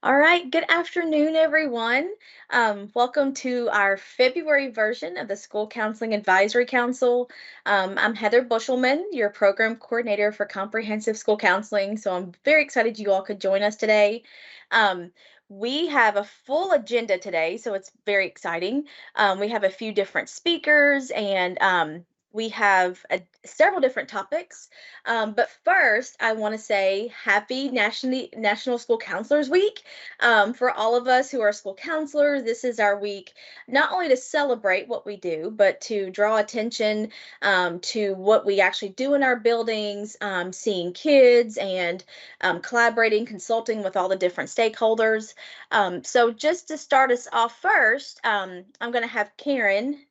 All right, good afternoon, everyone. Welcome to our February version of the School Counseling Advisory Council. I'm Heather Bushelman, your program coordinator for comprehensive school counseling. So I'm very excited you all could join us today. Um, we have a full agenda today, so it's very exciting. We have a few different speakers and we have several different topics. But first, I want to say happy National School Counselors Week. For all of us who are school counselors, this is our week not only to celebrate what we do, but to draw attention to what we actually do in our buildings, seeing kids and collaborating, consulting with all the different stakeholders. So just to start us off first, I'm going to have Karen.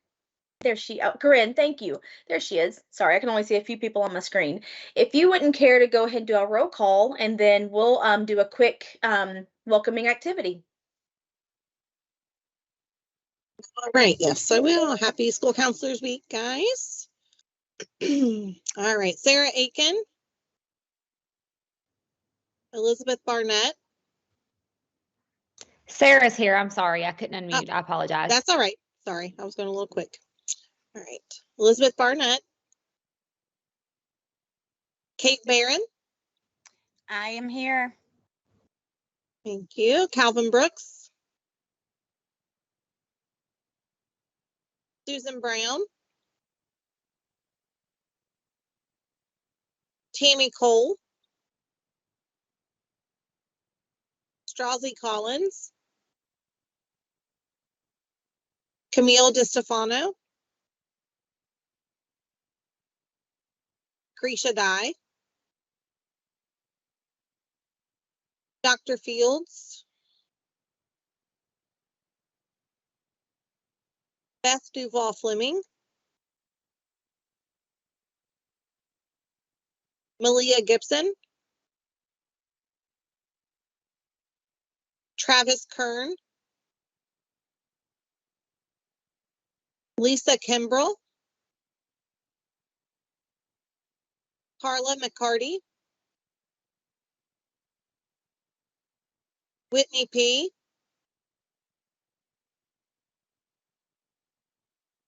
Corinne, thank you. There she is. Sorry, I can only see a few people on my screen. If you wouldn't care to go ahead and do a roll call, and then we'll do a quick welcoming activity. All right, yes, I will. Happy School Counselors Week, guys. All right, Sarah Aiken, Elizabeth Barnett. Sarah's here. I'm sorry. I couldn't unmute. I apologize. That's all right. Sorry, I was going a little quick. All right, Elizabeth Barnett. Kate Barron. I am here. Thank you. Calvin Brooks. Susan Brown. Tammy Cole. Strauzy Collins. Camille DeStefano. Krisha Dye. Dr. Fields. Beth Duval Fleming. Malia Gibson. Travis Kern. Lisa Kimbrell. Carla McCarty. Whitney P.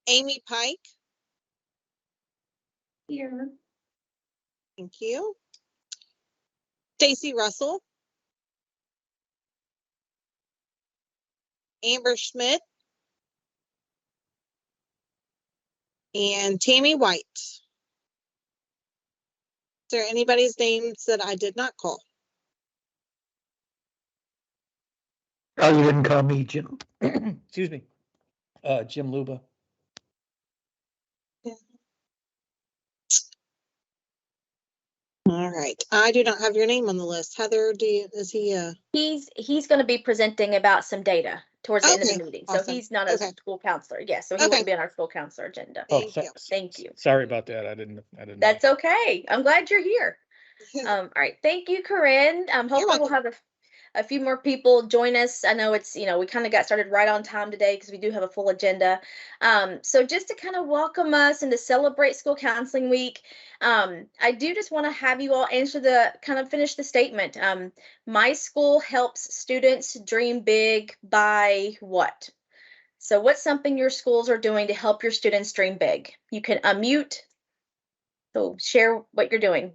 Amy Pike. Here. Thank you. Stacy Russell. Amber Schmidt. And Tammy White. Is there anybody's names that I did not call? Oh, you didn't call me, Jim. Excuse me. Jim Luba. All right. I do not have your name on the list. Heather, is he? He's going to be presenting about some data towards the end of the Okay, meeting. awesome. So he's not a Okay. school counselor. Yes, so he Okay. wouldn't be on our school counselor agenda. Thank you. Thank you. Sorry about that. I didn't That's okay. I'm glad you're here. All right. Thank you, Corinne. Hopefully we'll welcome. have a few more people join us. I know it's, we kind of got started right on time today because we do have a full agenda. So just to kind of welcome us and to celebrate School Counseling Week, I do just want to have you all finish the statement. My school helps students dream big by what? So what's something your schools are doing to help your students dream big? You can unmute. So share what you're doing.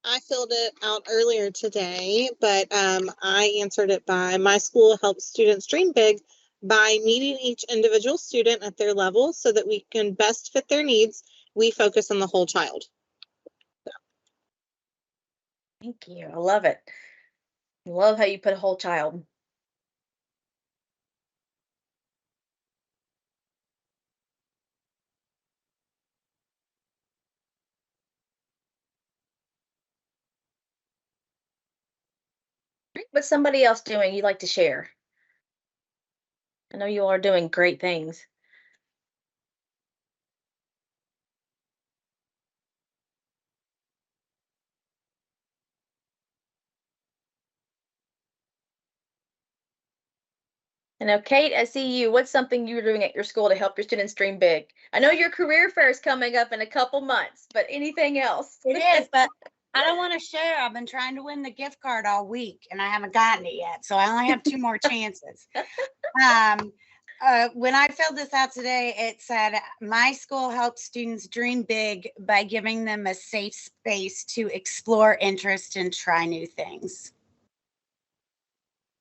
I filled it out earlier today, but I answered it by my school helps students dream big by meeting each individual student at their level so that we can best fit their needs. We focus on the whole child. Thank you. I love it. I love how you put a whole child. What's somebody else doing you'd like to share? I know you all are doing great things. I know, Kate, I see you. What's something you're doing at your school to help your students dream big? I know your career fair is coming up in a couple months, but anything else? It is, but I don't want to share. I've been trying to win the gift card all week and I haven't gotten it yet. So I only have 2 more chances. When I filled this out today, it said, my school helps students dream big by giving them a safe space to explore interest and try new things.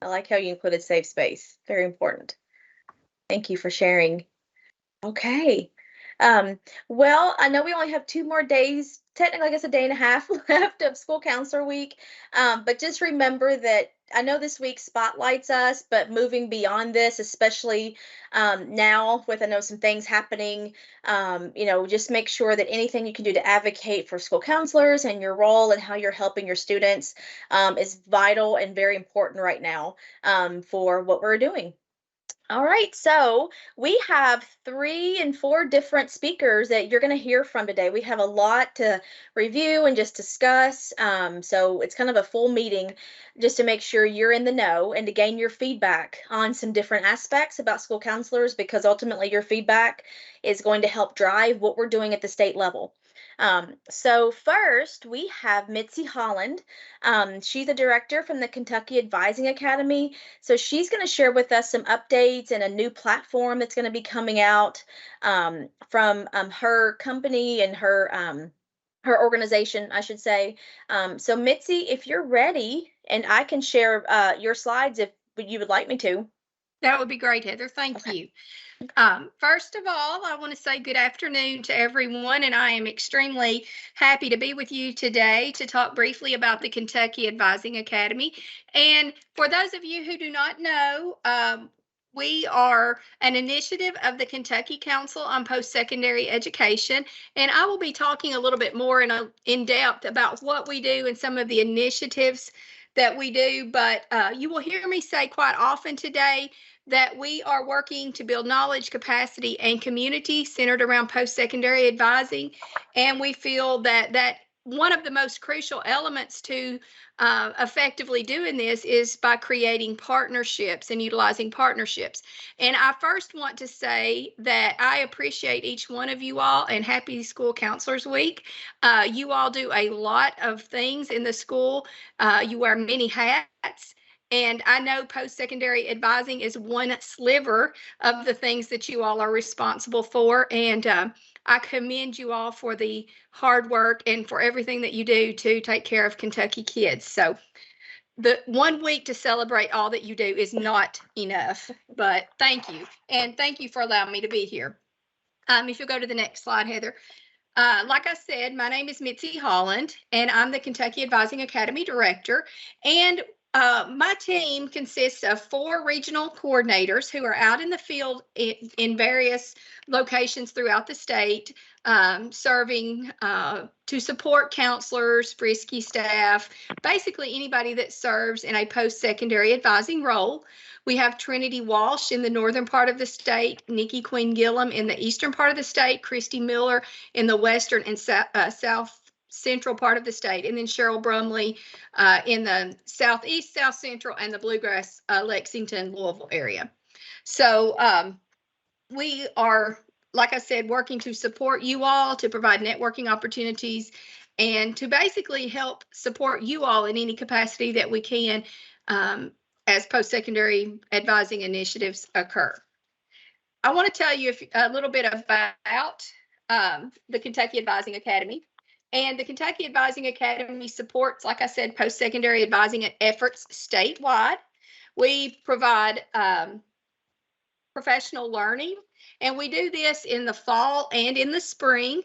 I like how you included safe space. Very important. Thank you for sharing. Okay. Well, I know we only have 2 more days, technically, I guess a day and a half left of school counselor week. But just remember that I know this week spotlights us, but moving beyond this, especially now with I know some things happening, just make sure that anything you can do to advocate for school counselors and your role and how you're helping your students is vital and very important right now for what we're doing. All right, so we have 3 and 4 different speakers that you're going to hear from today. We have a lot to review and just discuss. So it's kind of a full meeting just to make sure you're in the know and to gain your feedback on some different aspects about school counselors, because ultimately your feedback is going to help drive what we're doing at the state level. So first we have Mitzi Holland. She's a director from the Kentucky Advising Academy. So she's going to share with us some updates and a new platform that's going to be coming out from her company and her organization, I should say. So Mitzi, if you're ready, and I can share your slides if you would like me to. That would be great, Heather. Thank Okay. you. First of all, I want to say good afternoon to everyone, and I am extremely happy to be with you today to talk briefly about the Kentucky Advising Academy. And for those of you who do not know, we are an initiative of the Kentucky Council on Post-Secondary Education, and I will be talking a little bit more in depth about what we do and some of the initiatives that we do. But you will hear me say quite often today that we are working to build knowledge, capacity, and community centered around post-secondary advising. And we feel that one of the most crucial elements to effectively doing this is by creating partnerships and utilizing partnerships. And I first want to say that I appreciate each one of you all, and happy School Counselors Week. You all do a lot of things in the school. You wear many hats. And I know post-secondary advising is one sliver of the things that you all are responsible for. And I commend you all for the hard work and for everything that you do to take care of Kentucky kids. So the 1 week to celebrate all that you do is not enough, but thank you. And thank you for allowing me to be here. If you'll go to the next slide, Heather. Like I said, my name is Mitzi Holland, and I'm the Kentucky Advising Academy Director. And my team consists of 4 regional coordinators who are out in the field in various locations throughout the state, serving to support counselors, Frisky staff, basically anybody that serves in a post-secondary advising role. We have Trinity Walsh in the northern part of the state, Nikki Queen Gillum in the eastern part of the state, Christy Miller in the western and south central part of the state, and then Cheryl Brumley in the southeast, south central, and the Bluegrass, Lexington, Louisville area. So we are, like I said, working to support you all, to provide networking opportunities, and to basically help support you all in any capacity that we can as post-secondary advising initiatives occur. I want to tell you a little bit about the Kentucky Advising Academy. And the Kentucky Advising Academy supports, like I said, post-secondary advising efforts statewide. We provide professional learning, and we do this in the fall and in the spring.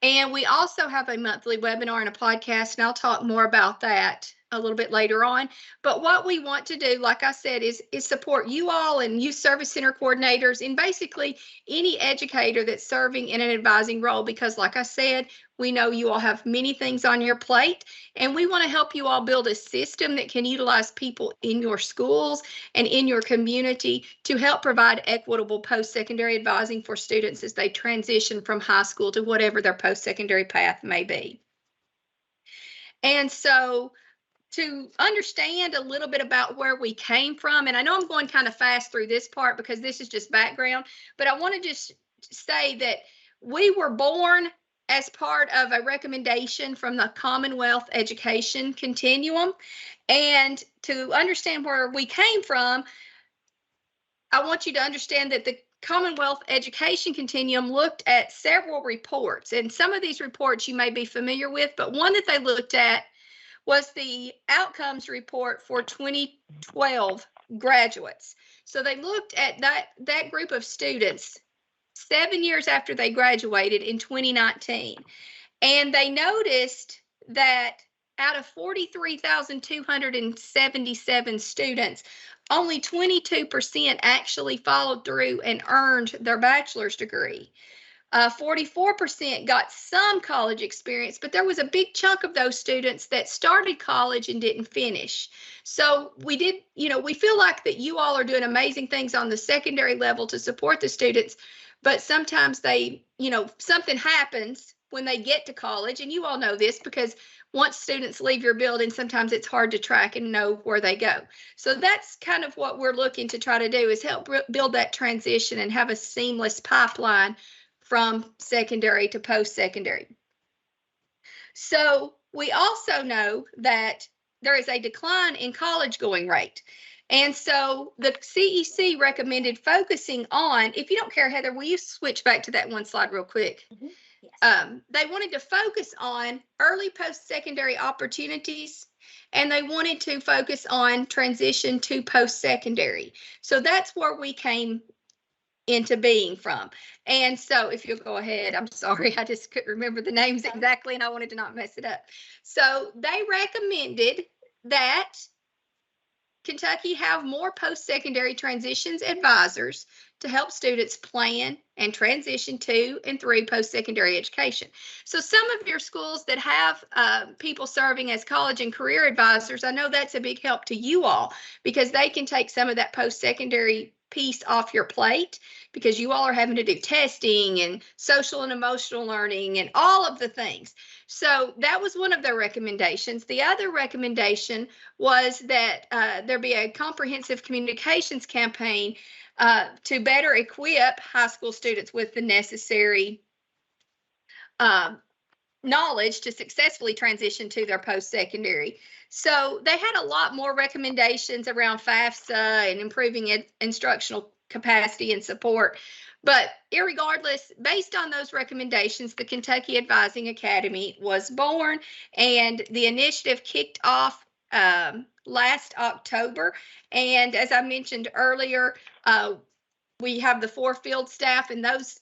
And we also have a monthly webinar and a podcast, and I'll talk more about that a little bit later on. But what we want to do, like I said, is support you all and youth service center coordinators and basically any educator that's serving in an advising role, because like I said, we know you all have many things on your plate, and we want to help you all build a system that can utilize people in your schools and in your community to help provide equitable post-secondary advising for students as they transition from high school to whatever their post-secondary path may be. And so to understand a little bit about where we came from, and I know I'm going kind of fast through this part because this is just background, but I want to just say that we were born as part of a recommendation from the Commonwealth Education Continuum. And to understand where we came from, I want you to understand that the Commonwealth Education Continuum looked at several reports, and some of these reports you may be familiar with, but one that they looked at was the outcomes report for 2012 graduates. So they looked at that group of students 7 years after they graduated in 2019, and they noticed that out of 43,277 students, only 22% actually followed through and earned their bachelor's degree. 44% got some college experience, but there was a big chunk of those students that started college and didn't finish. So we feel like that you all are doing amazing things on the secondary level to support the students, but sometimes something happens when they get to college, and you all know this because once students leave your building, sometimes it's hard to track and know where they go. So that's kind of what we're looking to try to do, is help build that transition and have a seamless pipeline from secondary to post-secondary. So we also know that there is a decline in college going rate. And so the CEC recommended focusing on, if you don't care, Heather, will you switch back to that one slide real quick? Mm-hmm. Yes. They wanted to focus on early post-secondary opportunities, and they wanted to focus on transition to post-secondary. So that's where we came into being from. And so if you'll go ahead, I'm sorry, I just couldn't remember the names exactly and I wanted to not mess it up. So they recommended that Kentucky have more post-secondary transitions advisors to help students plan and transition to and through post-secondary education. So some of your schools that have people serving as college and career advisors, I know that's a big help to you all because they can take some of that post-secondary piece off your plate, because you all are having to do testing and social and emotional learning and all of the things. So that was one of their recommendations. The other recommendation was that there be a comprehensive communications campaign to better equip high school students with the necessary knowledge to successfully transition to their post-secondary. So they had a lot more recommendations around FAFSA and improving instructional capacity and support. But irregardless, based on those recommendations, the Kentucky Advising Academy was born, and the initiative kicked off last October. And as I mentioned earlier, we have the 4 field staff, and those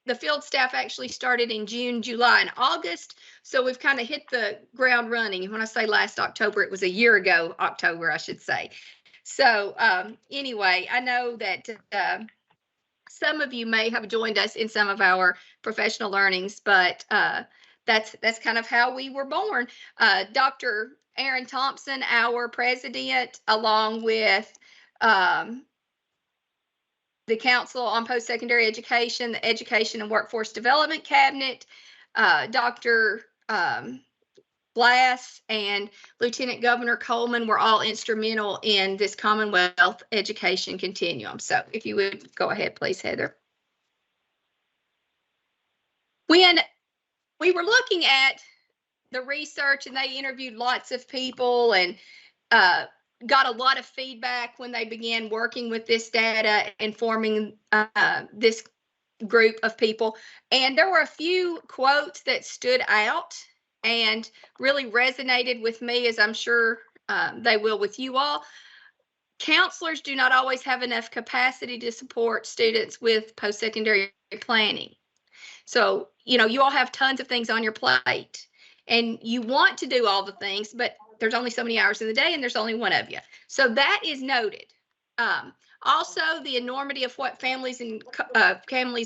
the field staff actually started in June, July, and August. So we've kind of hit the ground running. And when I say last October, it was a year ago, October, I should say. So anyway, I know that some of you may have joined us in some of our professional learnings, but that's kind of how we were born. Dr. Aaron Thompson, our president, along with the Council on Post-Secondary Education, the Education and Workforce Development Cabinet, Dr. Glass and Lieutenant Governor Coleman were all instrumental in this Commonwealth Education Continuum. So if you would go ahead, please, Heather. When we were looking at the research, and they interviewed lots of people and got a lot of feedback when they began working with this data and forming this group of people. And there were a few quotes that stood out and really resonated with me, as I'm sure they will with you all. Counselors do not always have enough capacity to support students with post-secondary planning. So, you all have tons of things on your plate and you want to do all the things, but there's only so many hours in the day and there's only one of you. So that is noted. Also, the enormity of what families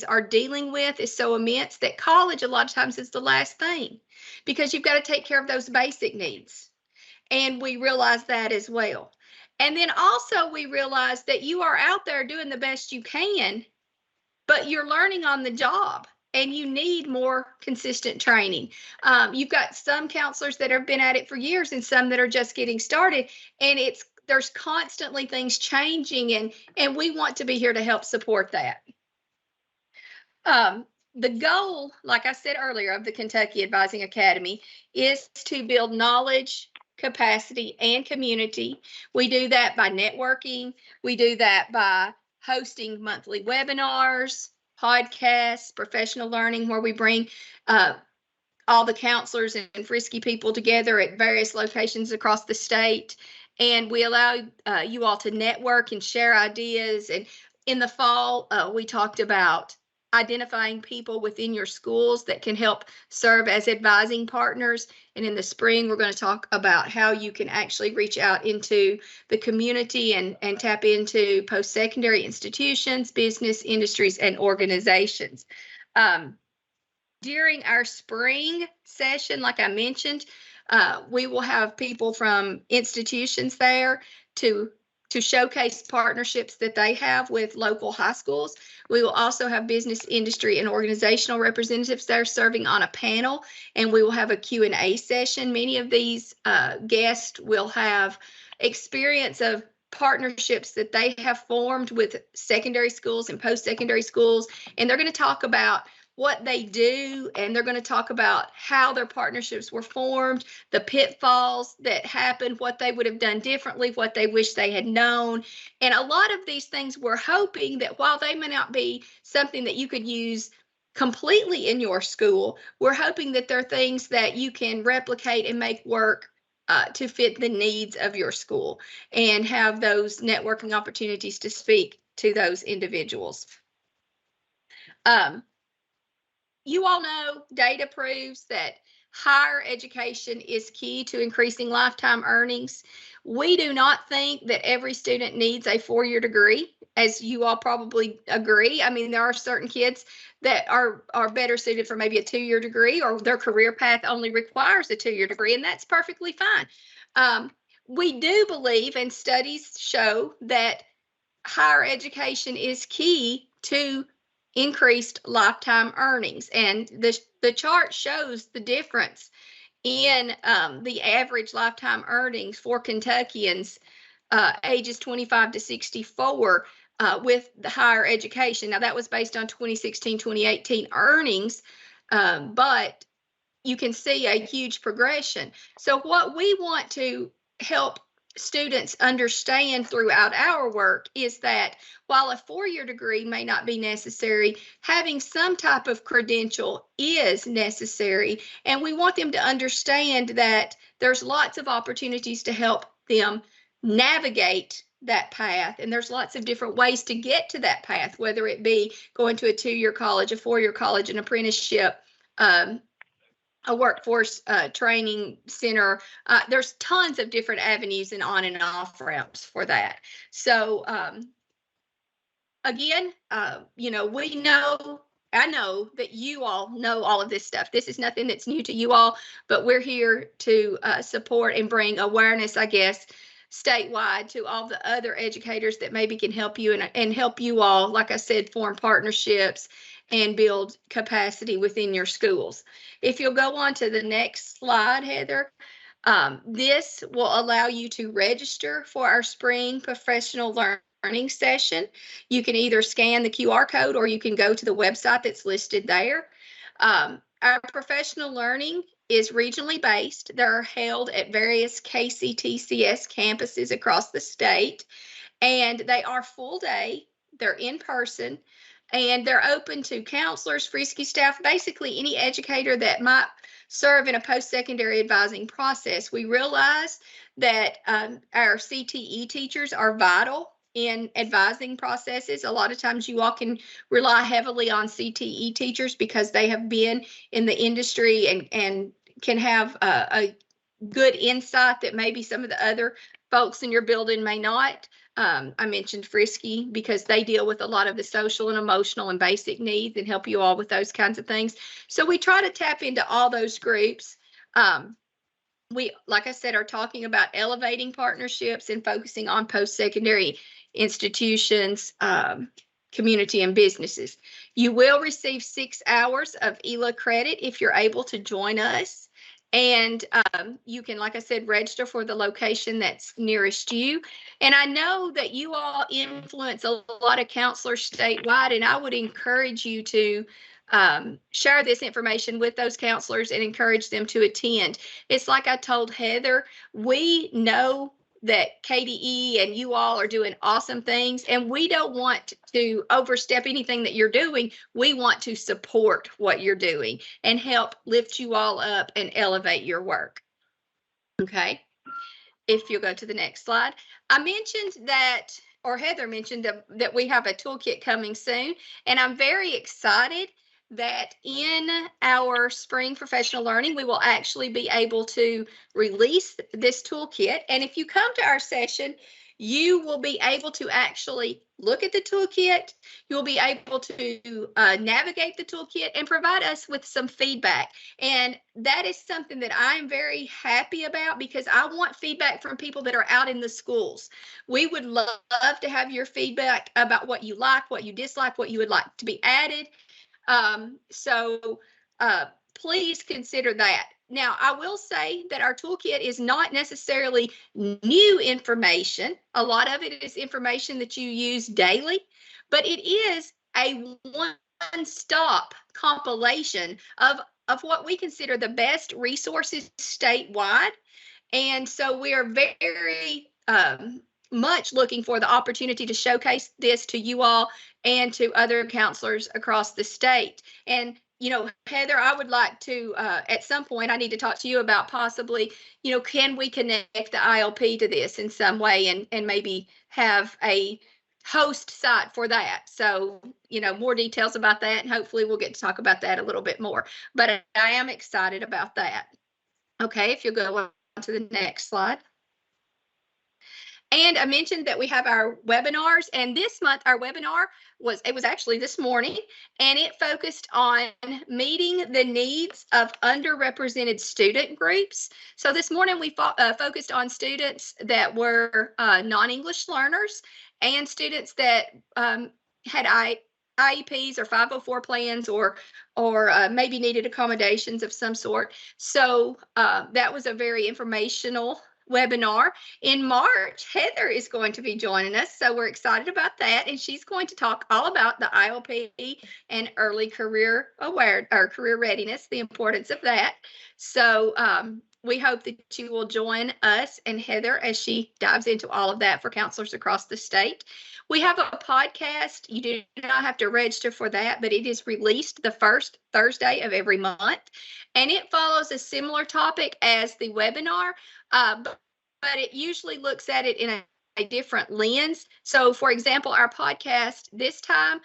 are dealing with is so immense that college a lot of times is the last thing, because you've got to take care of those basic needs. And we realize that as well. And then also we realize that you are out there doing the best you can, but you're learning on the job. And you need more consistent training. You've got some counselors that have been at it for years and some that are just getting started. And there's constantly things changing, and we want to be here to help support that. the goal, like I said earlier, of the Kentucky Advising Academy is to build knowledge, capacity, and community. We do that by networking. We do that by hosting monthly webinars, podcasts, professional learning, where we bring all the counselors and Frisky people together at various locations across the state. And we allow you all to network and share ideas. And in the fall, we talked about identifying people within your schools that can help serve as advising partners. And in the spring, we're going to talk about how you can actually reach out into the community and tap into post-secondary institutions, business, industries, and organizations. During our spring session, like I mentioned, we will have people from institutions there to showcase partnerships that they have with local high schools. We will also have business, industry, and organizational representatives there serving on a panel, and we will have a Q&A session. Many of these guests will have experience of partnerships that they have formed with secondary schools and post-secondary schools, and they're going to talk about what they do, and they're going to talk about how their partnerships were formed, the pitfalls that happened, what they would have done differently, what they wish they had known. And a lot of these things, we're hoping that while they may not be something that you could use completely in your school, we're hoping that they're things that you can replicate and make work to fit the needs of your school and have those networking opportunities to speak to those individuals. You all know data proves that higher education is key to increasing lifetime earnings. We do not think that every student needs a 4-year degree, as you all probably agree. I mean, there are certain kids that are better suited for maybe a 2-year degree, or their career path only requires a 2-year degree, and that's perfectly fine. We do believe, and studies show, that higher education is key to increased lifetime earnings. And the chart shows the difference in the average lifetime earnings for Kentuckians ages 25 to 64 with the higher education. Now, that was based on 2016, 2018 earnings, but you can see a huge progression. So what we want to help students understand throughout our work is that while a 4-year degree may not be necessary, having some type of credential is necessary. And we want them to understand that there's lots of opportunities to help them navigate that path. And there's lots of different ways to get to that path, whether it be going to a 2-year college, a 4-year college, an apprenticeship, a workforce training center. There's tons of different avenues and on and off ramps for that. So again, you know, I know that you all know all of this stuff. This is nothing that's new to you all, but we're here to support and bring awareness, I guess, statewide to all the other educators that maybe can help you and help you all, like I said, form partnerships and build capacity within your schools. If you'll go on to the next slide, Heather, this will allow you to register for our spring professional learning session. You can either scan the QR code or you can go to the website that's listed there. Our professional learning is regionally based. They're held at various KCTCS campuses across the state, and they are full day. They're in person. And they're open to counselors, Frisky staff, basically any educator that might serve in a post-secondary advising process. We realize that our CTE teachers are vital in advising processes. A lot of times you all can rely heavily on CTE teachers because they have been in the industry and can have a good insight that maybe some of the other folks in your building may not. I mentioned Frisky because they deal with a lot of the social and emotional and basic needs and help you all with those kinds of things. So we try to tap into all those groups. We, like I said, are talking about elevating partnerships and focusing on post-secondary institutions, community, and businesses. You will receive 6 hours of ELA credit if you're able to join us. And you can, like I said, register for the location that's nearest you. And I know that you all influence a lot of counselors statewide, and I would encourage you to share this information with those counselors and encourage them to attend. It's like I told Heather, we know that KDE and you all are doing awesome things, and we don't want to overstep anything that you're doing. We want to support what you're doing and help lift you all up and elevate your work. Okay. If you'll go to the next slide. I mentioned that, or Heather mentioned that we have a toolkit coming soon, and I'm very excited that in our spring professional learning, we will actually be able to release this toolkit. And if you come to our session, you will be able to actually look at the toolkit. You'll be able to navigate the toolkit and provide us with some feedback. And that is something that I'm very happy about, because I want feedback from people that are out in the schools. We would love to have your feedback about what you like, what you dislike, what you would like to be added. So please consider that. Now, I will say that our toolkit is not necessarily new information. A lot of it is information that you use daily, but it is a one-stop compilation of what we consider the best resources statewide. And so we are very much looking for the opportunity to showcase this to you all and to other counselors across the state. And, you know, Heather, I would like to, at some point, I need to talk to you about possibly, you know, can we connect the ILP to this in some way and maybe have a host site for that. So, you know, more details about that, and hopefully we'll get to talk about that a little bit more. But I am excited about that. Okay, if you'll go on to the next slide. And I mentioned that we have our webinars, and this month our webinar was actually this morning, and it focused on meeting the needs of underrepresented student groups. So this morning we focused on students that were non-English learners and students that had IEPs or 504 plans or maybe needed accommodations of some sort. So that was a very informational webinar. In March, Heather is going to be joining us, so we're excited about that, and she's going to talk all about the ILP and early career career readiness, the importance of that. So we hope that you will join us and Heather as she dives into all of that for counselors across the state. We have a podcast. You do not have to register for that, but it is released the first Thursday of every month, and it follows a similar topic as the webinar, but it usually looks at it in a different lens. So, for example, our podcast this time,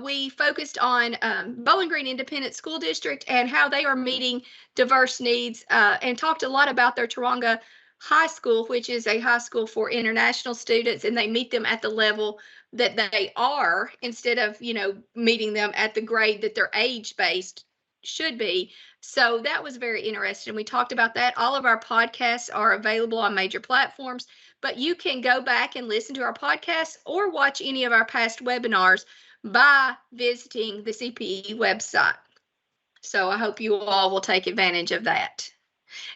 we focused on Bowling Green Independent School District and how they are meeting diverse needs, and talked a lot about their Taronga High School, which is a high school for international students, and they meet them at the level that they are instead of, you know, meeting them at the grade that their age-based should be. So that was very interesting. We talked about that. All of our podcasts are available on major platforms, but you can go back and listen to our podcasts or watch any of our past webinars by visiting the CPE website. So I hope you all will take advantage of that.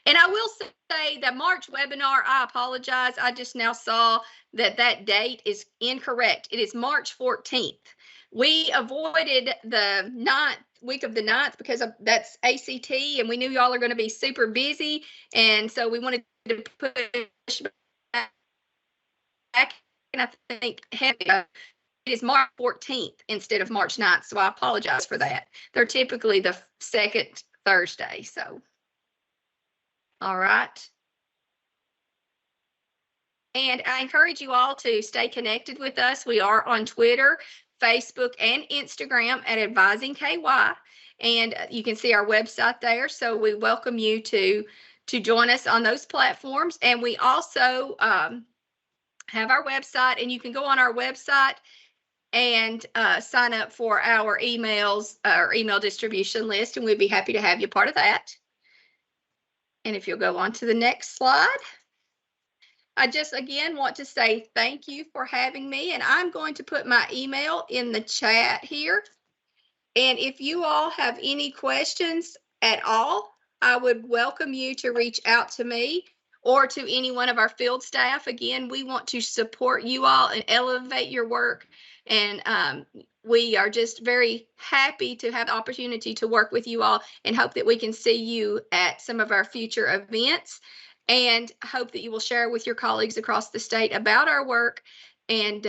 And I will say the March webinar, I apologize. I just now saw that date is incorrect. It is March 14th. We avoided the week of the 9th because that's ACT, and we knew y'all are going to be super busy. And so we wanted to push back, and I think it is March 14th instead of March 9th. So I apologize for that. They're typically the second Thursday. So, all right. And I encourage you all to stay connected with us. We are on Twitter, Facebook, and Instagram at Advising KY, and you can see our website there. So we welcome you to join us on those platforms. And we also have our website, and you can go on our website and sign up for our emails, our email distribution list, and we'd be happy to have you part of that. And if you'll go on to the next slide. I just, again, want to say thank you for having me, and I'm going to put my email in the chat here. And if you all have any questions at all, I would welcome you to reach out to me or to any one of our field staff. Again, we want to support you all and elevate your work and we are just very happy to have the opportunity to work with you all and hope that we can see you at some of our future events, and hope that you will share with your colleagues across the state about our work, and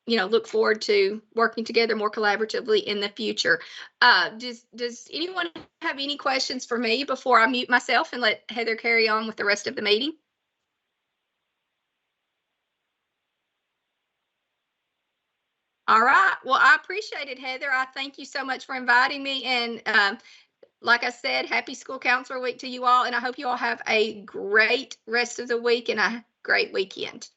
look forward to working together more collaboratively in the future. Does anyone have any questions for me before I mute myself and let Heather carry on with the rest of the meeting? All right. Well, I appreciate it, Heather. I thank you so much for inviting me. And like I said, happy School Counselor Week to you all. And I hope you all have a great rest of the week and a great weekend.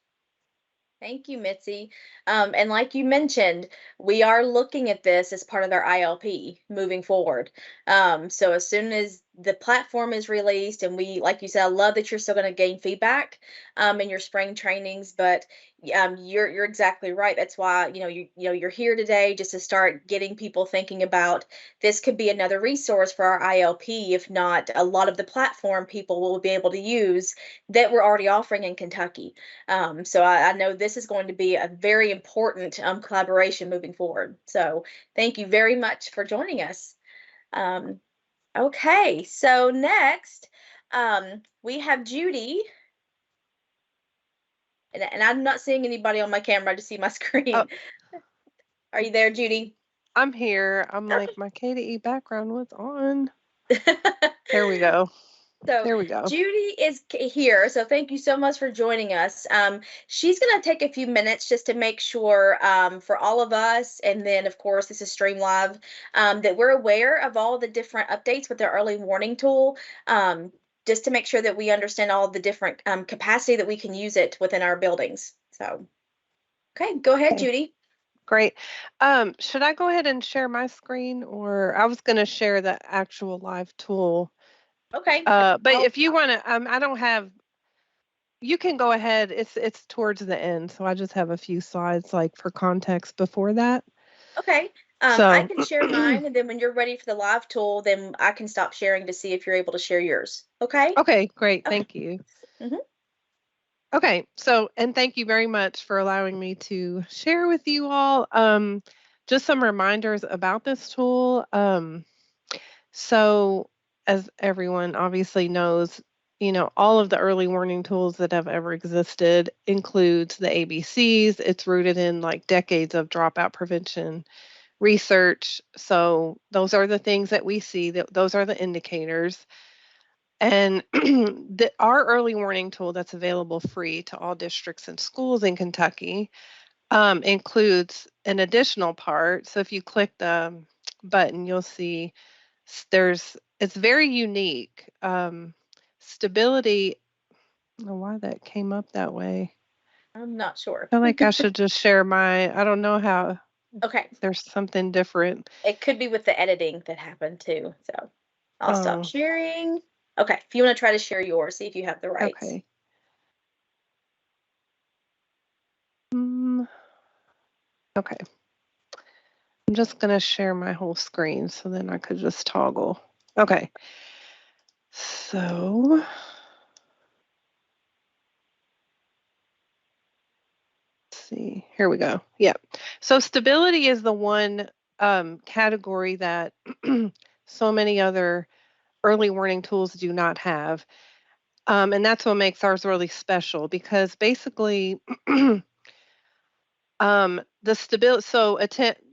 Thank you, Mitzi. And like you mentioned, we are looking at this as part of our ILP moving forward. So as soon as the platform is released, and we, like you said, I love that you're still going to gain feedback in your spring trainings, but you're exactly right. That's why you're here today, just to start getting people thinking about this. Could be another resource for our ILP, if not a lot of the platform people will be able to use that we're already offering in Kentucky. So I know this is going to be a very important collaboration moving forward. So thank you very much for joining us. Okay, so next we have Judy. And I'm not seeing anybody on my camera. I just see my screen. Oh. Are you there, Judy? I'm here. I'm like, my KDE background was on. There we go. So there we go. Judy is here. So thank you so much for joining us. She's going to take a few minutes just to make sure for all of us, and then of course this is Stream Live, that we're aware of all the different updates with the early warning tool. Just to make sure that we understand all the different capacity that we can use it within our buildings. So, okay, go ahead, Okay. Judy. Great. Should I go ahead and share my screen, or I was going to share the actual live tool? Okay. But if you want to, I don't have. You can go ahead. It's towards the end, so I just have a few slides like for context before that. Okay. I can share mine, and then when you're ready for the live tool, then I can stop sharing to see if you're able to share yours. Okay? Okay, great. Okay. Thank you. Mm-hmm. Okay, so, and thank you very much for allowing me to share with you all. Just some reminders about this tool. So as everyone obviously knows, all of the early warning tools that have ever existed includes the ABCs. It's rooted in like decades of dropout prevention research. So those are the things that we see, those are the indicators. And our early warning tool that's available free to all districts and schools in Kentucky includes an additional part. So if you click the button, you'll see it's very unique. Stability, I don't know why that came up that way. I'm not sure. I feel like I should just share I don't know how. Okay. There's something different. It could be with the editing that happened too. So I'll stop Oh. sharing. Okay. If you want to try to share yours, see if you have the rights. Okay. Okay. I'm just going to share my whole screen so then I could just toggle. Okay. So let's see. Here we go. Yeah. So stability is the one category that so many other early warning tools do not have. And that's what makes ours really special, because basically the stability, so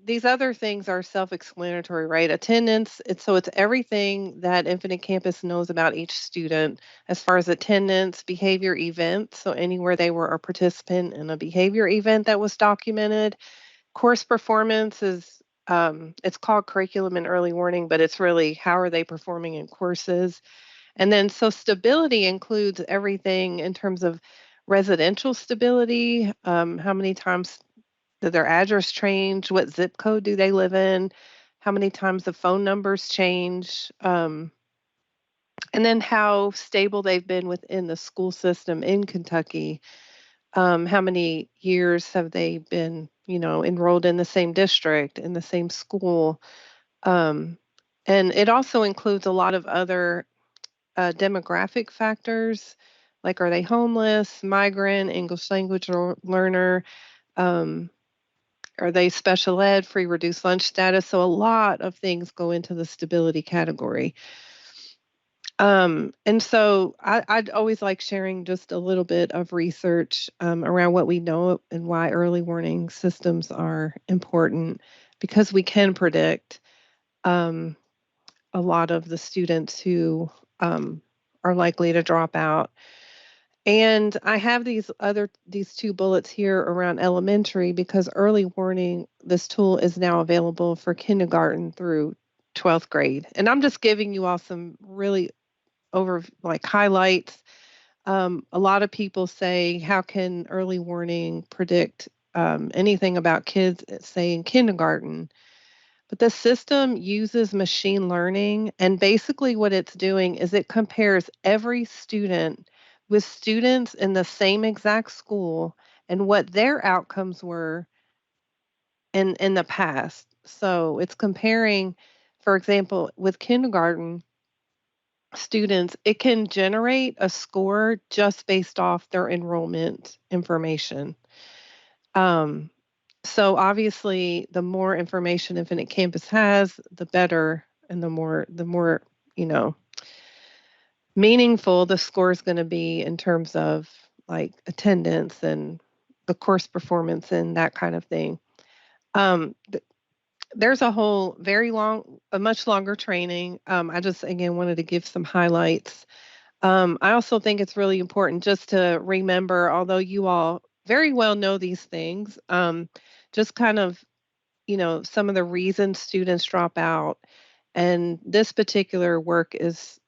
these other things are self-explanatory, right? Attendance, it's everything that Infinite Campus knows about each student as far as attendance, behavior events, so anywhere they were a participant in a behavior event that was documented. Course performance is, it's called curriculum and early warning, but it's really how are they performing in courses. And then so stability includes everything in terms of residential stability, how many times did their address change? What zip code do they live in? How many times the phone numbers change? And then how stable they've been within the school system in Kentucky. How many years have they been, enrolled in the same district, in the same school? And it also includes a lot of other demographic factors, like are they homeless, migrant, English language learner, Are they special ed, free reduced lunch status? So a lot of things go into the stability category. And so I'd always like sharing just a little bit of research around what we know and why early warning systems are important, because we can predict a lot of the students who are likely to drop out. And I have these two bullets here around elementary, because early warning, this tool is now available for kindergarten through 12th grade. And I'm just giving you all some really highlights. A lot of people say, how can early warning predict anything about kids, say in kindergarten? But the system uses machine learning, and basically what it's doing is it compares every student with students in the same exact school and what their outcomes were in the past. So it's comparing, for example, with kindergarten students, it can generate a score just based off their enrollment information. So obviously, the more information Infinite Campus has, the better, and the more you know meaningful the score is going to be in terms of like attendance and the course performance and that kind of thing. There's a whole a much longer training. I just again wanted to give some highlights. I also think it's really important just to remember, although you all very well know these things, just kind of, some of the reasons students drop out. And this particular work is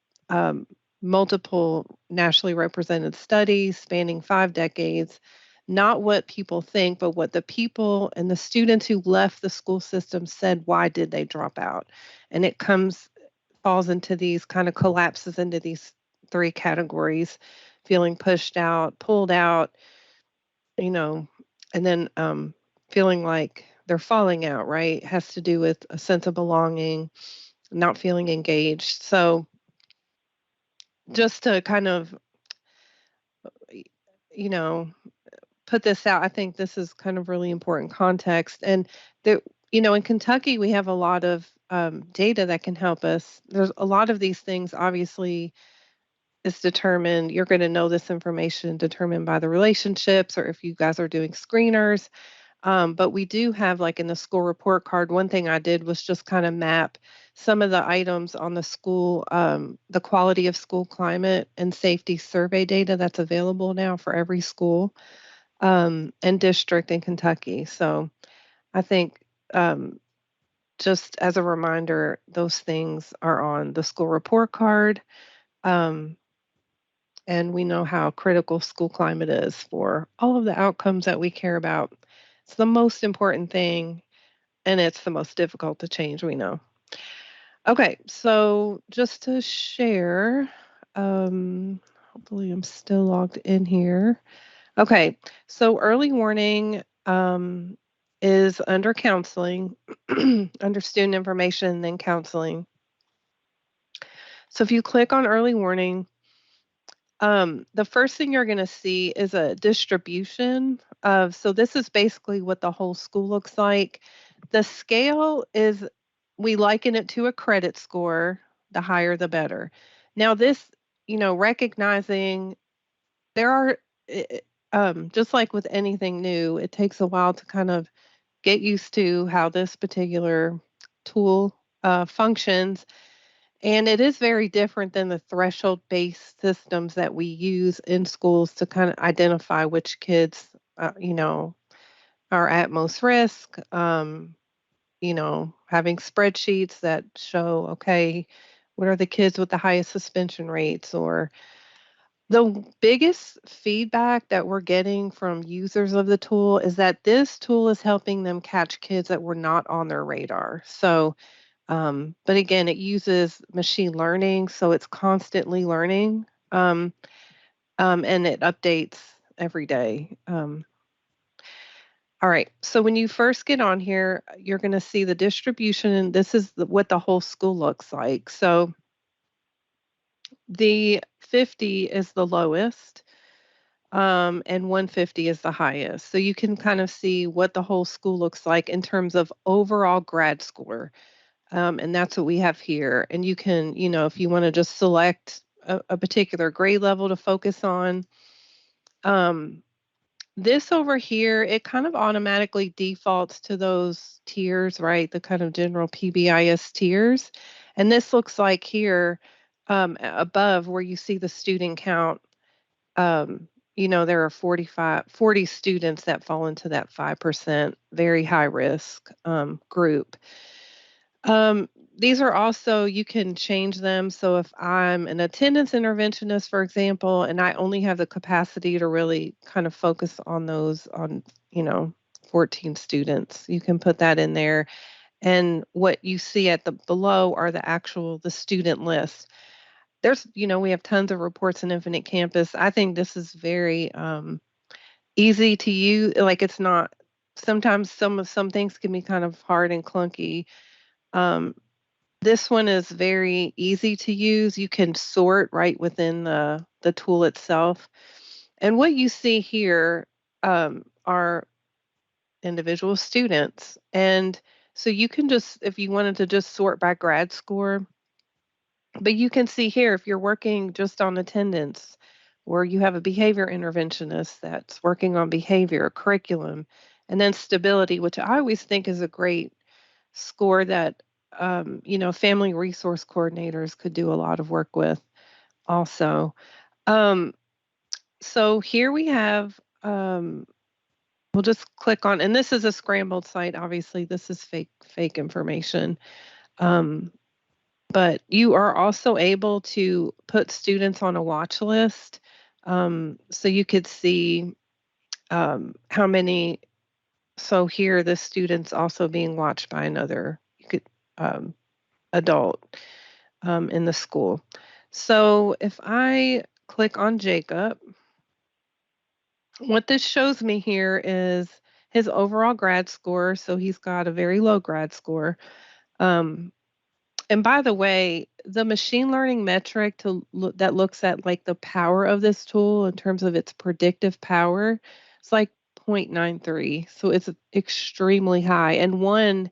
multiple nationally represented studies spanning 5 decades, not what people think, but what the people and the students who left the school system said, why did they drop out? And it falls into these kind of collapses into these 3 categories: feeling pushed out, pulled out, and then feeling like they're falling out, right? It has to do with a sense of belonging, not feeling engaged. So just to kind of, you know, put this out, I think this is kind of really important context. And there, in Kentucky, we have a lot of data that can help us. There's a lot of these things, obviously, is determined. You're going to know this information determined by the relationships, or if you guys are doing screeners. But we do have, like in the school report card, one thing I did was just kind of map some of the items on the school, the quality of school climate and safety survey data that's available now for every school and district in Kentucky. So I think just as a reminder, those things are on the school report card. And we know how critical school climate is for all of the outcomes that we care about. It's the most important thing, and it's the most difficult to change, we know. Okay, so just to share, hopefully I'm still logged in here. Okay, so early warning is under counseling, under student information, and then counseling. So if you click on early warning, the first thing you're going to see is a distribution of, so this is basically what the whole school looks like. The scale is, we liken it to a credit score. The higher, the better. Now this, recognizing there are, just like with anything new, it takes a while to kind of get used to how this particular tool functions. And it is very different than the threshold-based systems that we use in schools to kind of identify which kids, are at most risk. Having spreadsheets that show, okay, what are the kids with the highest suspension rates? Or the biggest feedback that we're getting from users of the tool is that this tool is helping them catch kids that were not on their radar. So but again, it uses machine learning, so it's constantly learning, and it updates every day. All right, so when you first get on here, you're going to see the distribution, and this is what the whole school looks like. So the 50 is the lowest. and 150 is the highest. So you can kind of see what the whole school looks like in terms of overall grad score. And that's what we have here. And you can, if you want to just select a particular grade level to focus on, this over here, it kind of automatically defaults to those tiers, right? The kind of general PBIS tiers. And this looks like here above where you see the student count, there are 40 students that fall into that 5% very high risk group. These are also, you can change them. So if I'm an attendance interventionist, for example, and I only have the capacity to really kind of focus on those 14 students, you can put that in there. And what you see at the below are the student list. There's, we have tons of reports in Infinite Campus. I think this is very easy to use. Like it's not, sometimes some things can be kind of hard and clunky. This one is very easy to use. You can sort right within the tool itself. And what you see here are individual students. And so you can just, if you wanted to just sort by grad score, but you can see here, if you're working just on attendance, or you have a behavior interventionist that's working on behavior, curriculum, and then stability, which I always think is a great score that family resource coordinators could do a lot of work with also. So here we have, we'll just click on, and this is a scrambled site. Obviously, this is fake information. But you are also able to put students on a watch list. So you could see how many. So here, the student's also being watched by another adult in the school. So if I click on Jacob, what this shows me here is his overall grad score. So he's got a very low grad score. And by the way, the machine learning metric that looks at like the power of this tool in terms of its predictive power, it's like 0.93. So it's extremely high. And 1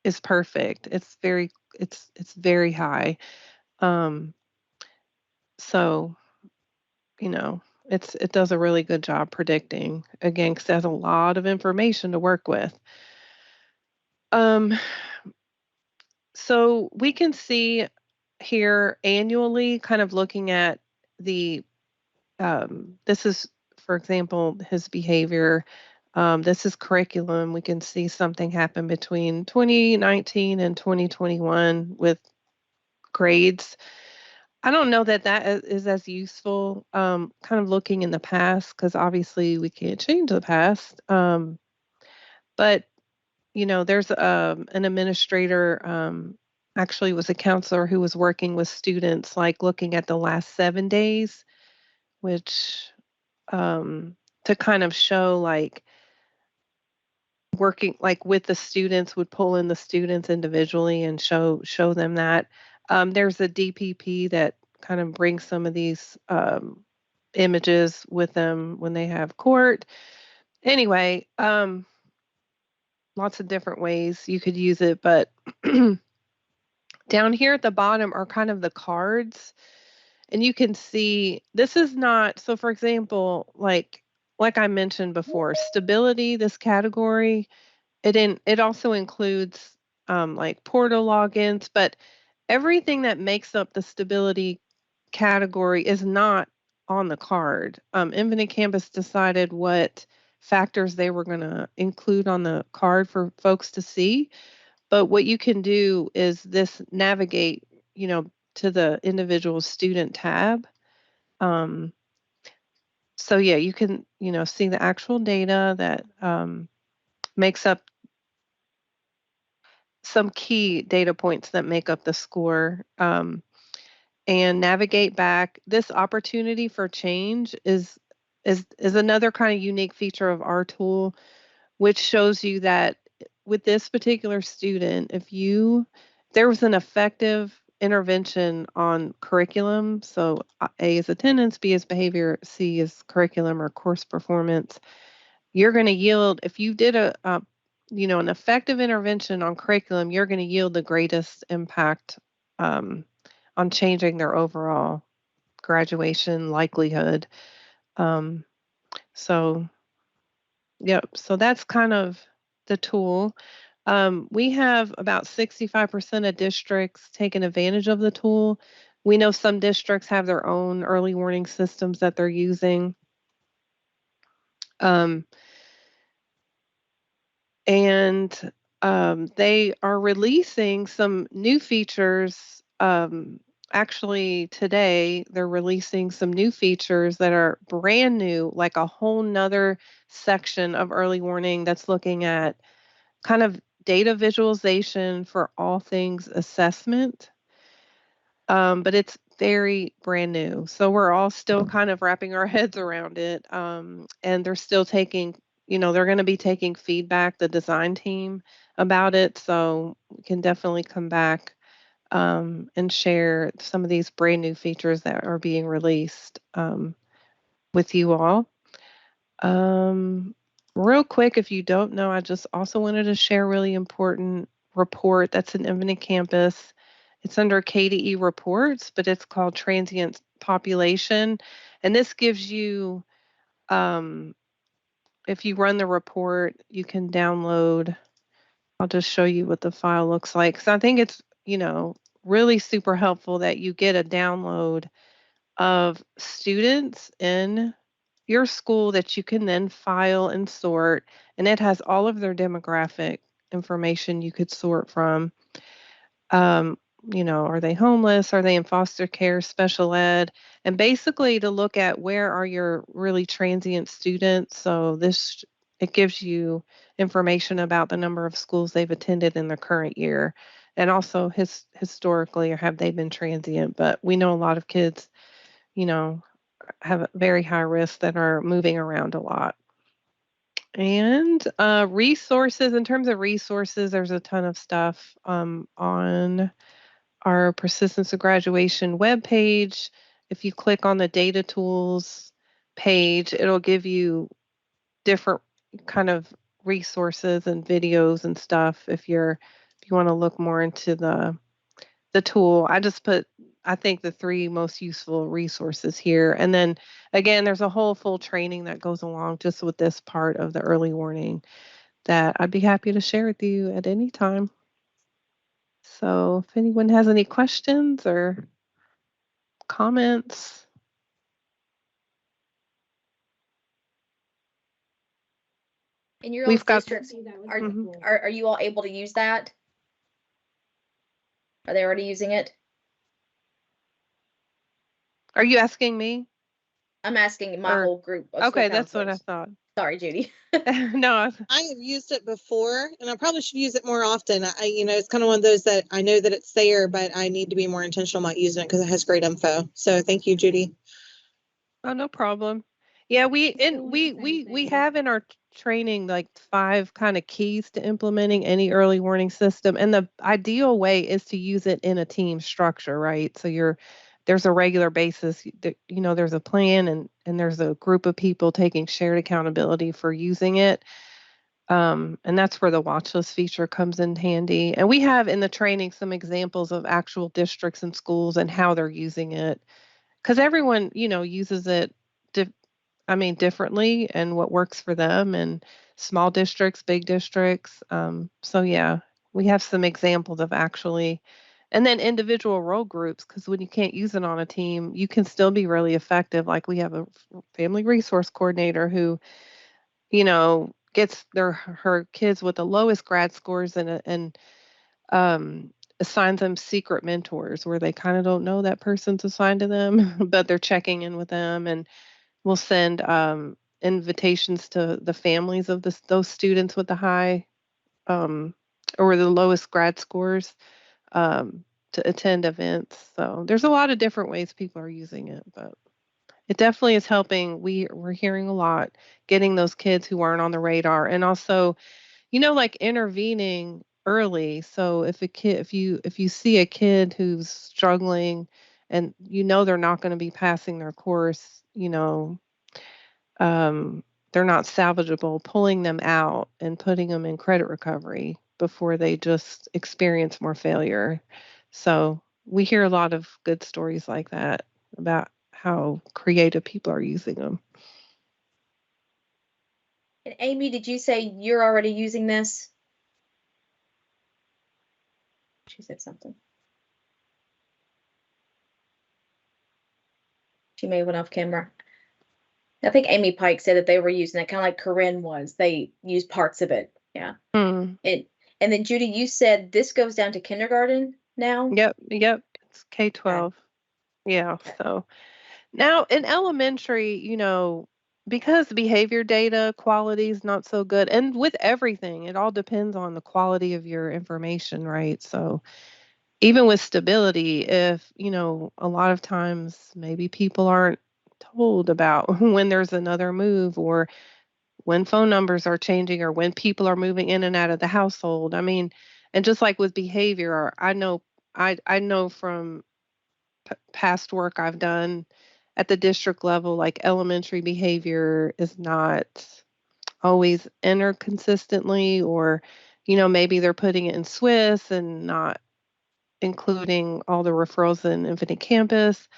is perfect. It's very high. So, it does a really good job predicting, again, because it has a lot of information to work with. So we can see here annually, kind of looking at this is, for example, his behavior. This is curriculum. We can see something happen between 2019 and 2021 with grades. I don't know that is as useful, kind of looking in the past, because obviously we can't change the past. But, there's an administrator, actually was a counselor who was working with students, like looking at the last 7 days, which to kind of show like working like with the students, would pull in the students individually and show them that. There's a DPP that kind of brings some of these images with them when they have court. Anyway, lots of different ways you could use it, but down here at the bottom are kind of the cards. And you can see this is not, so for example, like I mentioned before, stability, this category, it also includes like portal logins, but everything that makes up the stability category is not on the card. Infinite Campus decided what factors they were going to include on the card for folks to see. But what you can do is this navigate, to the individual student tab. So yeah, you can, see the actual data that makes up some key data points that make up the score, and navigate back. This opportunity for change is another kind of unique feature of our tool, which shows you that with this particular student, if there was an effective intervention on curriculum. So A is attendance, B is behavior, C is curriculum or course performance. You're going to yield, if you did an effective intervention on curriculum, you're going to yield the greatest impact on changing their overall graduation likelihood. So that's kind of the tool. We have about 65% of districts taking advantage of the tool. We know some districts have their own early warning systems that they're using. They are releasing some new features. Actually, today, they're releasing some new features that are brand new, like a whole nother section of early warning that's looking at kind of data visualization for all things assessment. But it's very brand new. So we're all still kind of wrapping our heads around it. And they're still taking, they're going to be taking feedback, the design team, about it. So we can definitely come back and share some of these brand new features that are being released with you all. Real quick, if you don't know, I just also wanted to share a really important report that's in Infinite Campus. It's under KDE reports, but it's called Transient Population. And this gives you, if you run the report, you can download. I'll just show you what the file looks like. So I think it's, really super helpful that you get a download of students in your school that you can then file and sort, and it has all of their demographic information you could sort from. Are they homeless? Are they in foster care, special ed? And basically to look at where are your really transient students. So it gives you information about the number of schools they've attended in the current year, and also historically, or have they been transient? But we know a lot of kids, have a very high risk that are moving around a lot. And resources, in terms of resources, there's a ton of stuff on our Persistence of Graduation webpage. If you click on the data tools page, it'll give you different kind of resources and videos and stuff if you want to look more into the tool. I just put, I think, the 3 most useful resources here. And then again, there's a whole full training that goes along just with this part of the early warning that I'd be happy to share with you at any time. So if anyone has any questions or comments. In your We've got- districts, are you all able to use that? Are they already using it? Are you asking me? I'm asking my whole group. Okay, that's what I thought. Sorry, Judy. No. I have used it before, and I probably should use it more often. It's kind of one of those that I know that it's there, but I need to be more intentional about using it because it has great info. So thank you, Judy. Oh, no problem. Yeah, we have in our training like 5 kind of keys to implementing any early warning system. And the ideal way is to use it in a team structure, right? So there's a regular basis, there's a plan and there's a group of people taking shared accountability for using it. And that's where the watch list feature comes in handy. And we have in the training some examples of actual districts and schools and how they're using it. Because everyone, uses it differently and what works for them, and small districts, big districts. So yeah, we have some examples of actually, and then individual role groups, because when you can't use it on a team, you can still be really effective. Like we have a family resource coordinator who, gets her kids with the lowest grad scores and assigns them secret mentors where they kind of don't know that person's assigned to them, but they're checking in with them, and we'll send invitations to the families of those students with the high or the lowest grad scores to attend events. So there's a lot of different ways people are using it, but it definitely is helping. We're hearing a lot, getting those kids who aren't on the radar, and also, like intervening early. So if you see a kid who's struggling and they're not going to be passing their course, they're not salvageable, pulling them out and putting them in credit recovery before they just experience more failure. So we hear a lot of good stories like that about how creative people are using them. And Amy, did you say you're already using this? She said something. She may have went off camera. I think Amy Pike said that they were using it kind of like Corinne was. They used parts of it. Yeah. And then Judy, you said this goes down to kindergarten now? Yep. It's K-12. Yeah. So now in elementary, because behavior data quality is not so good, and with everything, it all depends on the quality of your information, right? So even with stability, if, a lot of times maybe people aren't told about when there's another move or when phone numbers are changing or when people are moving in and out of the household. I mean, and just like with behavior, I know from past work I've done at the district level, like elementary behavior is not always entered consistently, or, maybe they're putting it in Swiss and not including all the referrals in Infinite Campus.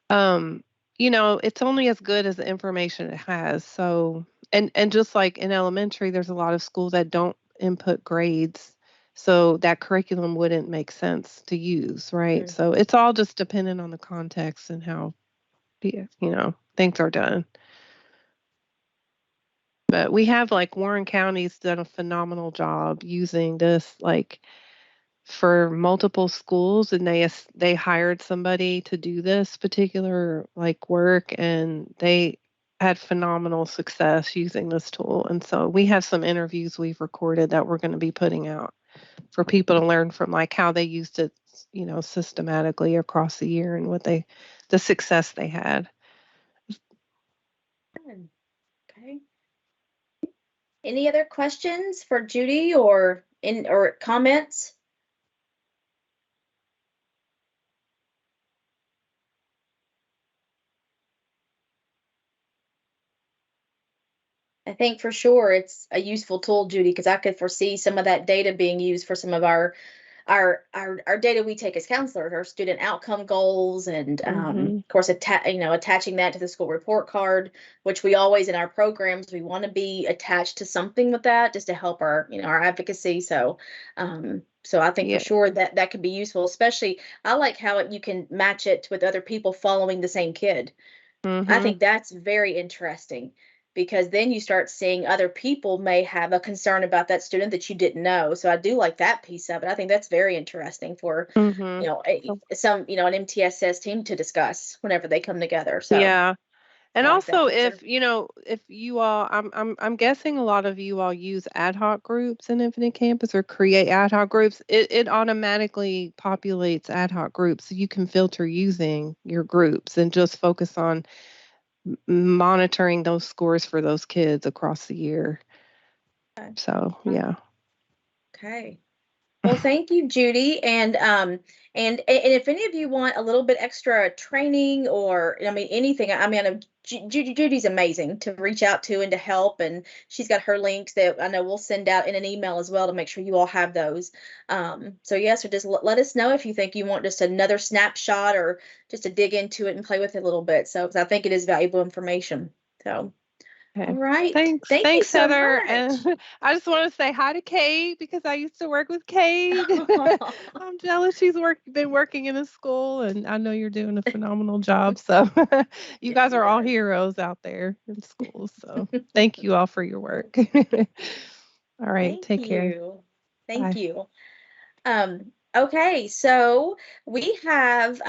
It's only as good as the information it has. So, and just like in elementary, there's a lot of schools that don't input grades. So that curriculum wouldn't make sense to use, right? So it's all just dependent on the context and how, things are done. But we have Warren County's done a phenomenal job using this, for multiple schools, and they hired somebody to do this particular work, and they had phenomenal success using this tool. And so we have some interviews we've recorded that we're going to be putting out for people to learn from how they used it, systematically across the year and the success they had. Okay. Any other questions for Judy or comments? I think for sure it's a useful tool, Judy, because I could foresee some of that data being used for some of our data we take as counselors, our student outcome goals, and of course, attaching that to the school report card, which we always in our programs we want to be attached to something with that just to help our our advocacy. So, so I think for sure that could be useful. Especially, I like how you can match it with other people following the same kid. I think that's very interesting, because then you start seeing other people may have a concern about that student that you didn't know. So I do like that piece of it. I think that's very interesting for, some, an MTSS team to discuss whenever they come together. So yeah. And like also if you all, I'm guessing a lot of you all use ad hoc groups in Infinite Campus or create ad hoc groups. It automatically populates ad hoc groups, so you can filter using your groups and just focus on monitoring those scores for those kids across the year. So, yeah. Okay. Well, thank you, Judy. And if any of you want a little bit extra training or, anything, Judy's amazing to reach out to and to help. And she's got her links that I know we'll send out in an email as well to make sure you all have those. So just let us know if you think you want just another snapshot or just to dig into it and play with it a little bit. So, because I think it is valuable information. So. Okay. All right. Thanks, so Heather. much. And I just want to say hi to Kate because I used to work with Kate. I'm jealous she's been working in a school, and I know you're doing a phenomenal job. So you guys are all heroes out there in schools. So thank you all for your work. All right. Take care. Thank you. Okay, so we have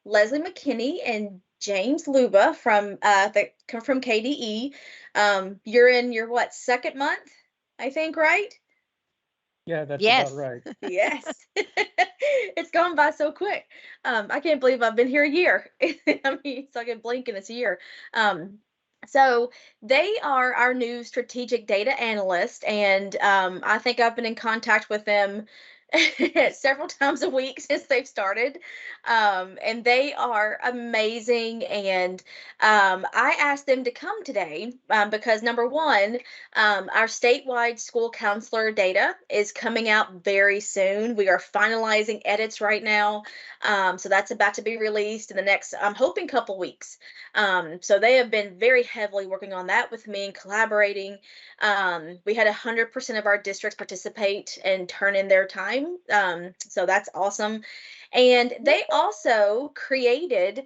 Leslie McKinney and James Luba from KDE. You're in your second month, I think, right? Yeah, that's Yes. about right. Yes. It's gone by so quick. I can't believe I've been here a year. It's like a blink and it's a year. So they are our new strategic data analyst, and I think I've been in contact with them several times a week since they've started. And they are amazing. And I asked them to come today because number one, our statewide school counselor data is coming out very soon. We are finalizing edits right now. So that's about to be released in the next, I'm hoping, couple weeks. So they have been very heavily working on that with me and collaborating. We had 100% of our districts participate and turn in their time. So that's awesome. And they also created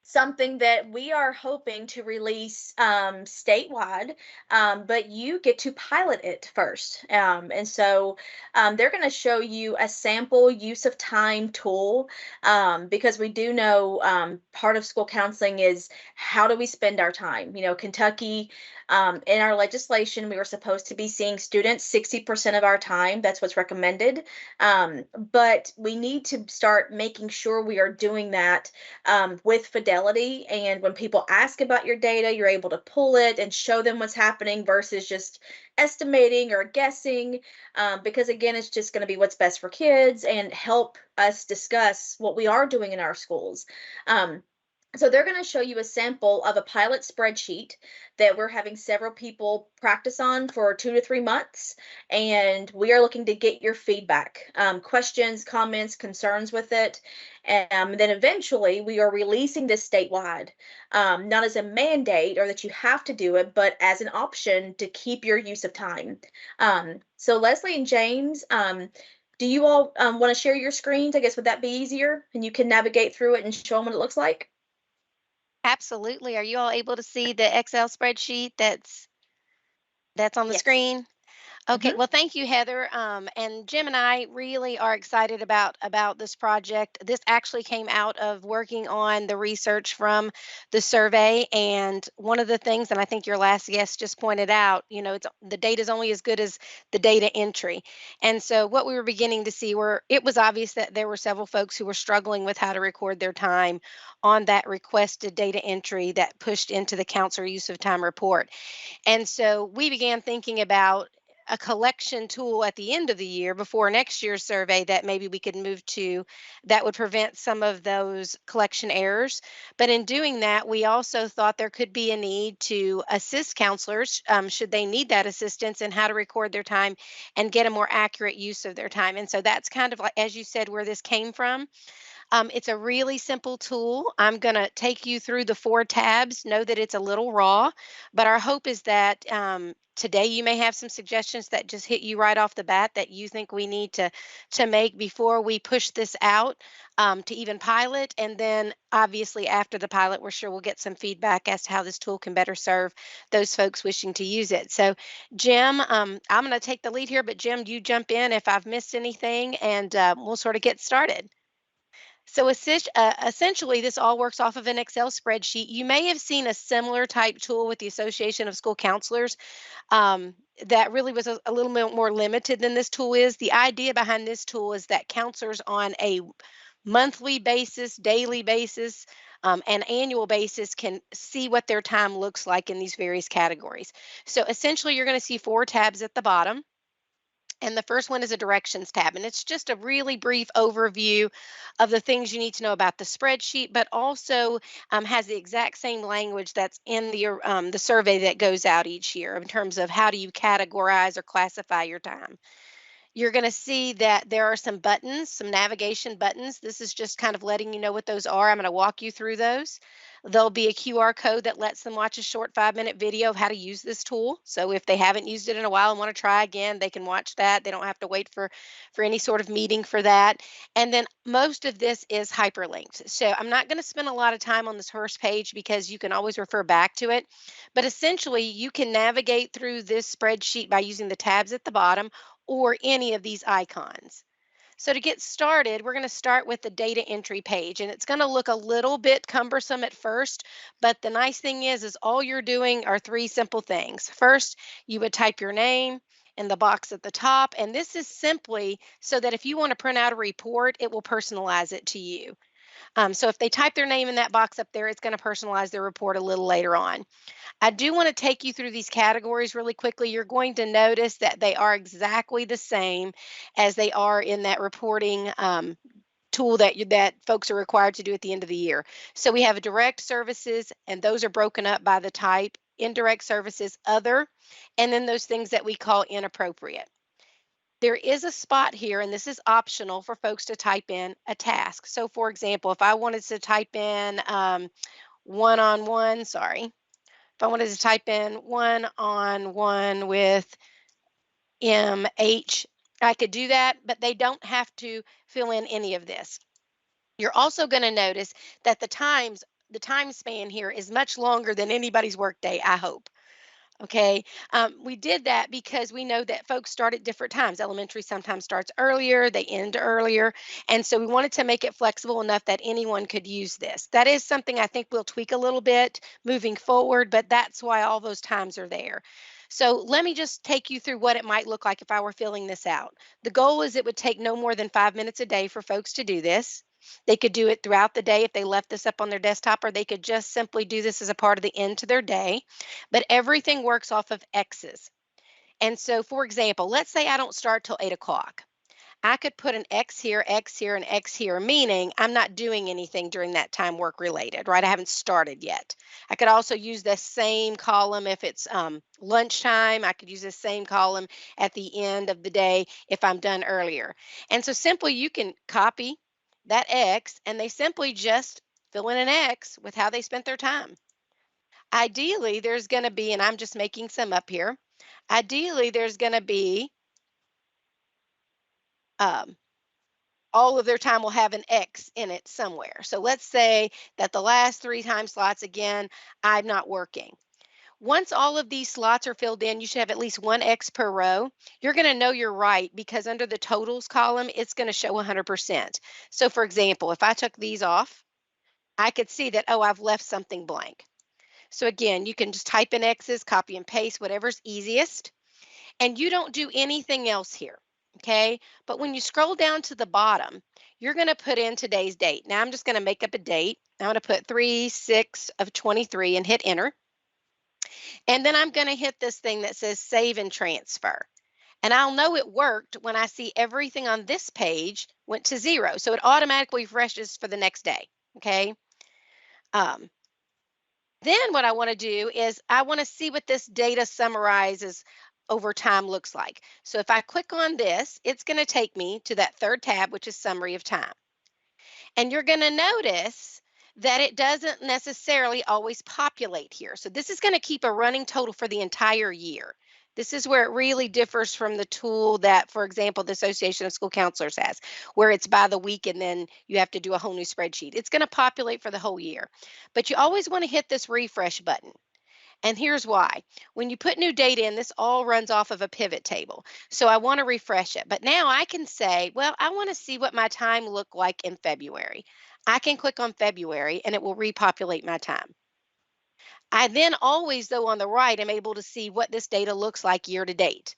something that we are hoping to release statewide, but you get to pilot it first. And so they're going to show you a sample use of time tool because we do know part of school counseling is how do we spend our time? You know, Kentucky, in our legislation, we were supposed to be seeing students 60% of our time. That's what's recommended. But we need to start making sure we are doing that with fidelity. And when people ask about your data, you're able to pull it and show them what's happening versus just estimating or guessing. Because again, it's just going to be what's best for kids and help us discuss what we are doing in our schools. So they're going to show you a sample of a pilot spreadsheet that we're having several people practice on for 2 to 3 months. And we are looking to get your feedback, questions, comments, concerns with it. And then eventually we are releasing this statewide, not as a mandate or that you have to do it, but as an option to keep your use of time. So Leslie and James, do you all want to share your screens? I guess would that be easier? And you can navigate through it and show them what it looks like? Absolutely. Are you all able to see the Excel spreadsheet that's on the Yes. screen? Okay, Mhm. well, thank you, Heather. And Jim and I really are excited about this project. This actually came out of working on the research from the survey. And one of the things, and I think your last guest just pointed out, you know, it's the data is only as good as the data entry. And so what we were beginning to see were it was obvious that there were several folks who were struggling with how to record their time on that requested data entry that pushed into the counselor use of time report. And so we began thinking about a collection tool at the end of the year before next year's survey that maybe we could move to that would prevent some of those collection errors. But in doing that, we also thought there could be a need to assist counselors should they need that assistance in how to record their time and get a more accurate use of their time. And so that's kind of like, as you said, where this came from. It's a really simple tool. I'm going to take you through the 4 tabs. Know that it's a little raw, but our hope is that today you may have some suggestions that just hit you right off the bat that you think we need to make before we push this out to even pilot. And then obviously after the pilot, we're sure we'll get some feedback as to how this tool can better serve those folks wishing to use it. So Jim, I'm going to take the lead here, but Jim, you jump in if I've missed anything and we'll sort of get started. So essentially, this all works off of an Excel spreadsheet. You may have seen a similar type tool with the Association of School Counselors that really was a little bit more limited than this tool is. The idea behind this tool is that counselors on a monthly basis, daily basis, and annual basis can see what their time looks like in these various categories. So essentially, you're going to see 4 tabs at the bottom. And the first one is a directions tab, and it's just a really brief overview of the things you need to know about the spreadsheet, but also has the exact same language that's in the survey that goes out each year in terms of how do you categorize or classify your time. You're going to see that there are some buttons, some navigation buttons. This is just kind of letting you know what those are. I'm going to walk you through those. There'll be a QR code that lets them watch a short 5-minute video of how to use this tool. So if they haven't used it in a while and want to try again, they can watch that. They don't have to wait for any sort of meeting for that. And then most of this is hyperlinked. So I'm not going to spend a lot of time on this first page because you can always refer back to it. But essentially, you can navigate through this spreadsheet by using the tabs at the bottom or any of these icons. So to get started, we're going to start with the data entry page, and it's going to look a little bit cumbersome at first, but the nice thing is all you're doing are 3 simple things. First, you would type your name in the box at the top, and this is simply so that if you want to print out a report, it will personalize it to you. So if they type their name in that box up there, it's going to personalize their report a little later on. I do want to take you through these categories really quickly. You're going to notice that they are exactly the same as they are in that reporting tool that folks are required to do at the end of the year. So we have direct services, and those are broken up by the type, indirect services, other, and then those things that we call inappropriate. There is a spot here, and this is optional for folks to type in a task. So for example, if I wanted to type in one-on-one, if I wanted to type in one-on-one with MH, I could do that, but they don't have to fill in any of this. You're also going to notice that the time span here is much longer than anybody's workday, I hope. Okay, we did that because we know that folks start at different times. Elementary sometimes starts earlier, they end earlier. And so we wanted to make it flexible enough that anyone could use this. That is something I think we'll tweak a little bit moving forward, but that's why all those times are there. So let me just take you through what it might look like if I were filling this out. The goal is it would take no more than 5 minutes a day for folks to do this. They could do it throughout the day if they left this up on their desktop, or they could just simply do this as a part of the end to their day. But everything works off of X's. And so, for example, let's say I don't start till 8 o'clock. I could put an X here, and X here, meaning I'm not doing anything during that time work related, right? I haven't started yet. I could also use the same column if it's lunchtime. I could use the same column at the end of the day if I'm done earlier. And so simply you can copy that X, and they simply just fill in an X with how they spent their time. Ideally, there's going to be, and I'm just making some up here, ideally, there's going to be all of their time will have an X in it somewhere. So let's say that the last 3 time slots, again, I'm not working. Once all of these slots are filled in, you should have at least 1 X per row. You're going to know you're right because under the totals column, it's going to show 100%. So for example, if I took these off, I could see that, oh, I've left something blank. So again, you can just type in X's, copy and paste, whatever's easiest. And you don't do anything else here, okay? But when you scroll down to the bottom, you're going to put in today's date. Now I'm just going to make up a date. I'm going to put 3/6/23 and hit enter. And then I'm going to hit this thing that says save and transfer. And I'll know it worked when I see everything on this page went to 0. So it automatically refreshes for the next day, okay? Then what I want to do is I want to see what this data summarizes over time looks like. So if I click on this, it's going to take me to that 3rd tab, which is summary of time. And you're going to notice that it doesn't necessarily always populate here. So this is going to keep a running total for the entire year. This is where it really differs from the tool that, for example, the Association of School Counselors has, where it's by the week and then you have to do a whole new spreadsheet. It's going to populate for the whole year. But you always want to hit this refresh button. And here's why. When you put new data in, this all runs off of a pivot table. So I want to refresh it. But now I can say, well, I want to see what my time looked like in February. I can click on February and it will repopulate my time. I then always, though, on the right, am able to see what this data looks like year to date.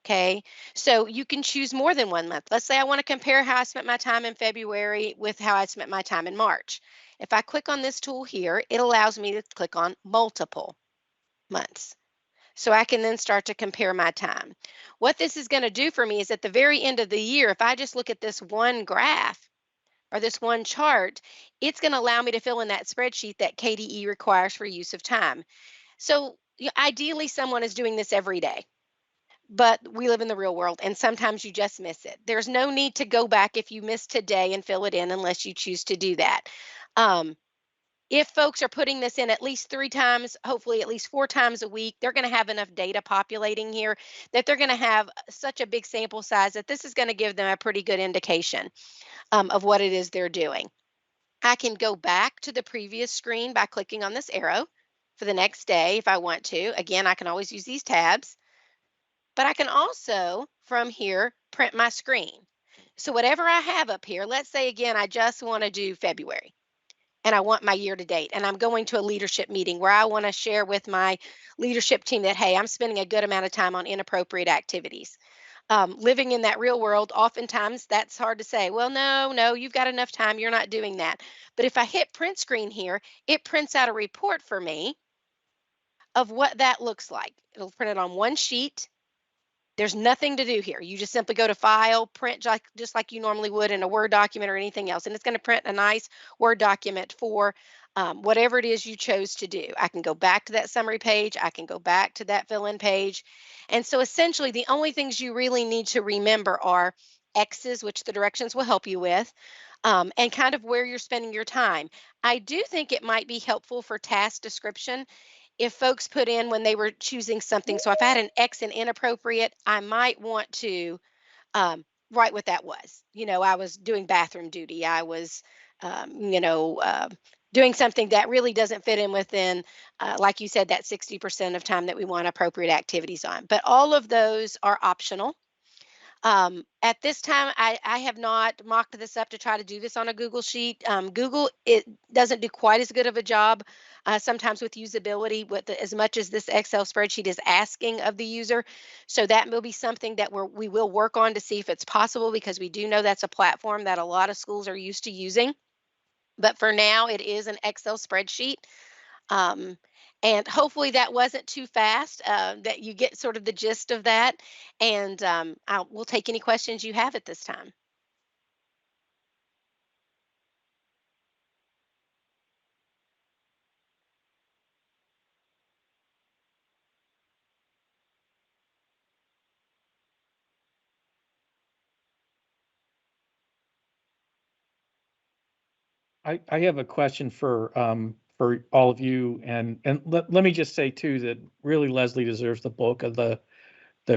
Okay, so you can choose more than 1 month. Let's say I want to compare how I spent my time in February with how I spent my time in March. If I click on this tool here, it allows me to click on multiple months. So I can then start to compare my time. What this is going to do for me is at the very end of the year, if I just look at this one graph or this one chart, it's going to allow me to fill in that spreadsheet that KDE requires for use of time. So ideally, someone is doing this every day. But we live in the real world, and sometimes you just miss it. There's no need to go back if you missed today and fill it in unless you choose to do that. If folks are putting this in at least 3 times, hopefully at least 4 times a week, they're going to have enough data populating here that they're going to have such a big sample size that this is going to give them a pretty good indication of what it is they're doing. I can go back to the previous screen by clicking on this arrow for the next day if I want to. Again, I can always use these tabs. But I can also, from here, print my screen. So whatever I have up here, let's say again, I just want to do February and I want my year to date, and I'm going to a leadership meeting where I want to share with my leadership team that, hey, I'm spending a good amount of time on inappropriate activities. living in that real world, oftentimes that's hard to say, well, no, you've got enough time. You're not doing that. But if I hit print screen here, it prints out a report for me of what that looks like. It'll print it on one sheet. There's nothing to do here. You just simply go to File, Print, just like you normally would in a Word document or anything else. And it's going to print a nice Word document for whatever it is you chose to do. I can go back to that summary page. I can go back to that fill-in page. And so essentially, the only things you really need to remember are X's, which the directions will help you with, and kind of where you're spending your time. I do think it might be helpful for task description if folks put in when they were choosing something. So if I had an X in inappropriate, I might want to write what that was. I was doing bathroom duty. I was, doing something that really doesn't fit in within, like you said, that 60% of time that we want appropriate activities on. But all of those are optional. At this time, I have not mocked this up to try to do this on a Google Sheet. Google, it doesn't do quite as good of a job sometimes with usability as much as this Excel spreadsheet is asking of the user. So that will be something that we will work on to see if it's possible, because we do know that's a platform that a lot of schools are used to using. But for now, it is an Excel spreadsheet. And hopefully that wasn't too fast, that you get sort of the gist of that. And we'll take any questions you have at this time. I have a question for all of you, and let me just say too that really Leslie deserves the bulk of the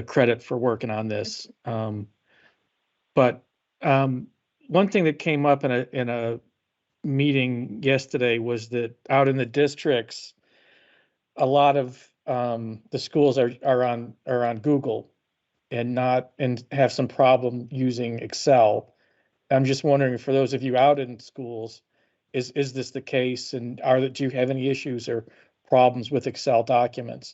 credit for working on this. But one thing that came up in a meeting yesterday was that out in the districts, a lot of the schools are on Google and have some problem using Excel. I'm just wondering, for those of you out in schools, is this the case, and do you have any issues or problems with Excel documents?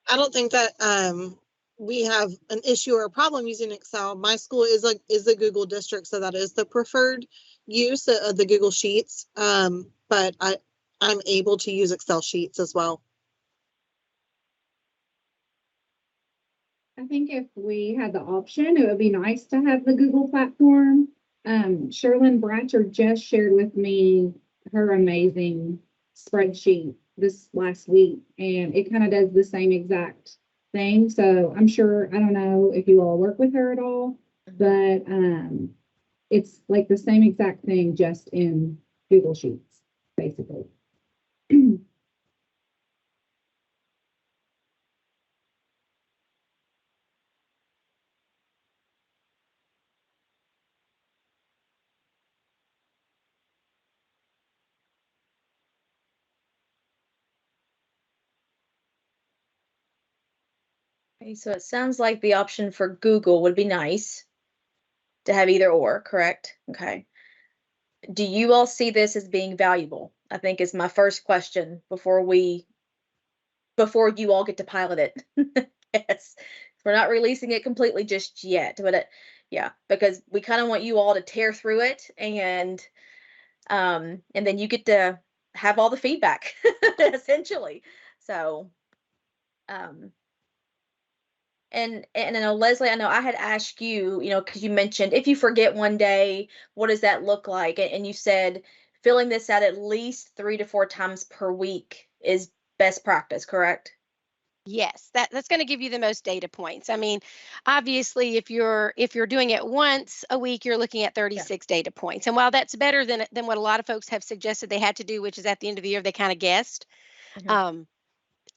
I don't think that we have an issue or a problem using Excel. My school is a Google district, so that is the preferred use of the Google Sheets. But I'm able to use Excel sheets as well. I think if we had the option, it would be nice to have the Google platform. Sherlyn Bratcher just shared with me her amazing spreadsheet this last week, and it kind of does the same exact thing. So I'm sure, I don't know if you all work with her at all, but it's like the same exact thing, just in Google Sheets, basically. Okay, so it sounds like the option for Google would be nice to have either or, correct? Okay. Do you all see this as being valuable? I think is my first question before you all get to pilot it. Yes. We're not releasing it completely just yet, but yeah, because we kind of want you all to tear through it, and then you get to have all the feedback essentially. So and I know, Leslie, I know I had asked you, because you mentioned if you forget one day, what does that look like? And you said filling this out at least 3 to 4 times per week is best practice, correct? Yes, that's going to give you the most data points. I mean, obviously, if you're doing it once a week, you're looking at 36 data points. And while that's better than what a lot of folks have suggested they had to do, which is at the end of the year they kind of guessed.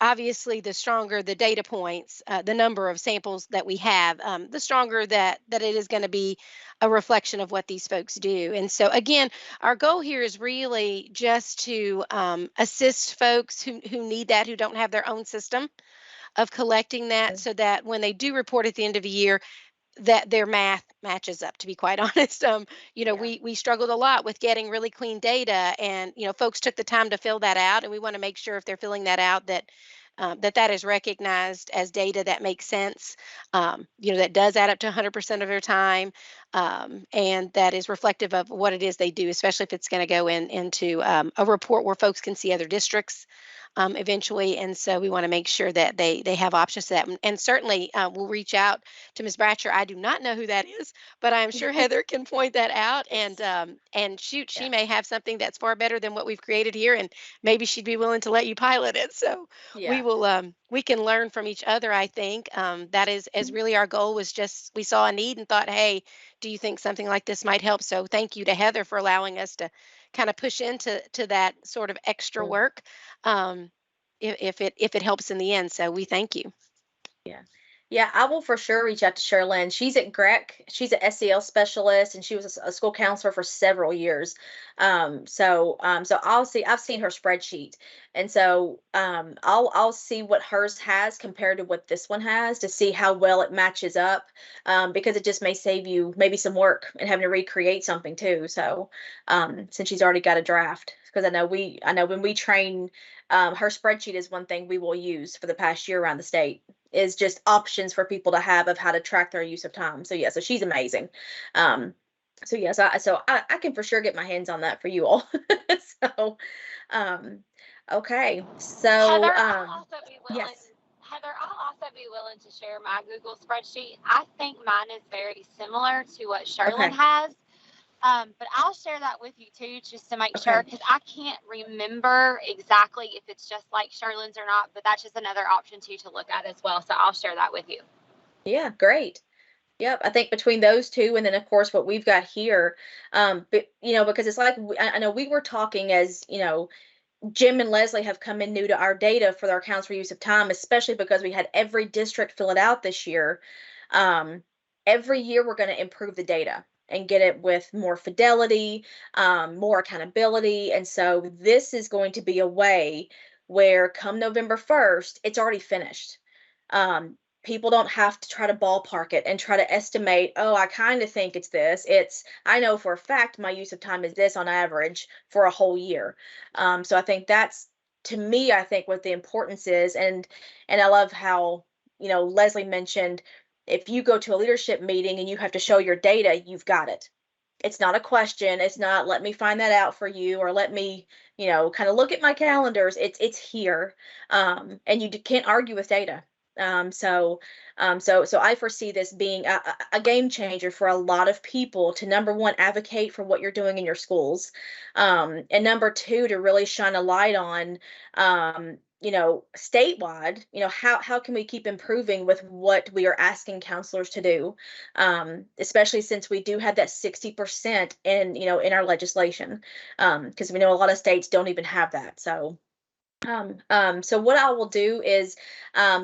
Obviously, the stronger the data points, the number of samples that we have, the stronger that it is going to be a reflection of what these folks do. And so, again, our goal here is really just to assist folks who need that, who don't have their own system of collecting that, so that when they do report at the end of the year, that their math matches up, to be quite honest. We struggled a lot with getting really clean data, and folks took the time to fill that out, and we want to make sure if they're filling that out that that is recognized as data that makes sense, that does add up to 100% of their time, and that is reflective of what it is they do, especially if it's going to go into a report where folks can see other districts eventually. And so we want to make sure that they have options to that. And certainly we'll reach out to Ms. Bratcher. I do not know who that is, but I'm sure Heather can point that out. And shoot, she may have something that's far better than what we've created here, and maybe she'd be willing to let you pilot it. So we will we can learn from each other. I think that is really our goal. Was just we saw a need and thought, hey, do you think something like this might help? So thank you to Heather for allowing us to kind of push into that sort of extra work, if it helps in the end. So we thank you. Yeah. Yeah, I will for sure reach out to Sherilyn. She's at GREC. She's an SEL specialist, and she was a school counselor for several years. So I've seen her spreadsheet, and so I'll see what hers has compared to what this one has to see how well it matches up. Because it just may save you maybe some work and having to recreate something too. So since she's already got a draft, because I know when we train, her spreadsheet is one thing we will use for the past year around the state, is just options for people to have of how to track their use of time. So yeah, so she's amazing. So yes, I can for sure get my hands on that for you all. So, okay. So, Heather, I'll also be willing. yes. Heather, I'll also be willing to share my Google spreadsheet. I think mine is very similar to what Sherilyn Okay. has. But I'll share that with you too, just to make sure, because I can't remember exactly if it's just like Sherilyn's or not, but that's just another option too to look at as well. So I'll share that with you. Yeah, great. Yep, I think between those two, and then of course what we've got here, but because it's like I know we were talking as Jim and Leslie have come in new to our data for our accounts for use of time, especially because we had every district fill it out this year. Every year we're going to improve the data and get it with more fidelity, more accountability. And so this is going to be a way where come November 1st, it's already finished. People don't have to try to ballpark it and try to estimate, oh, I kind of think it's this. I know for a fact my use of time is this on average for a whole year. So I think that's, to me, I think what the importance is. And I love how, Leslie mentioned, if you go to a leadership meeting and you have to show your data, you've got it. It's not a question. It's not, let me find that out for you, or let me, kind of look at my calendars. It's here. And you can't argue with data. So I foresee this being a game changer for a lot of people to, number one, advocate for what you're doing in your schools. And number two, to really shine a light on, statewide, how can we keep improving with what we are asking counselors to do, especially since we do have that 60% in our legislation, because we know a lot of states don't even have that. So what I will do is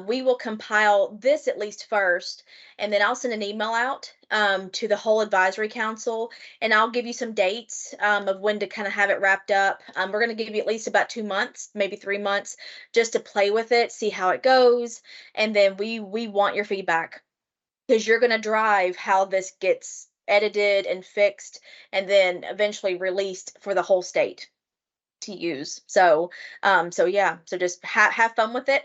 we will compile this at least first, and then I'll send an email out to the whole advisory council, and I'll give you some dates of when to kind of have it wrapped up. We're going to give you at least about 2 months, maybe 3 months, just to play with it, see how it goes, and then we want your feedback, because you're going to drive how this gets edited and fixed, and then eventually released for the whole state to use. So just have fun with it.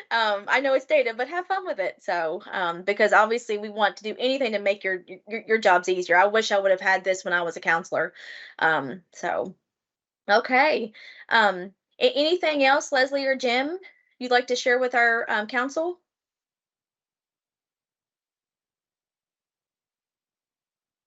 I know it's data, but have fun with it. So because obviously we want to do anything to make your jobs easier. I wish I would have had this when I was a counselor. Okay. Anything else, Leslie or Jim, you'd like to share with our council?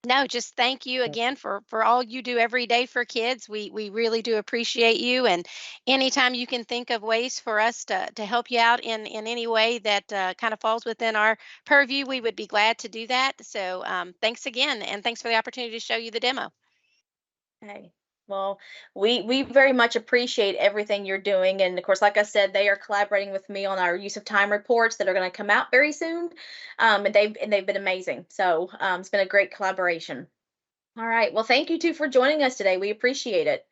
No, just thank you again for all you do every day for kids. We really do appreciate you, and anytime you can think of ways for us to help you out in any way that kind of falls within our purview, we would be glad to do that. So thanks again, and thanks for the opportunity to show you the demo. Okay. Well, we very much appreciate everything you're doing, and of course, like I said, they are collaborating with me on our use of time reports that are going to come out very soon, and they've been amazing. So it's been a great collaboration. All right. Well, thank you two for joining us today. We appreciate it.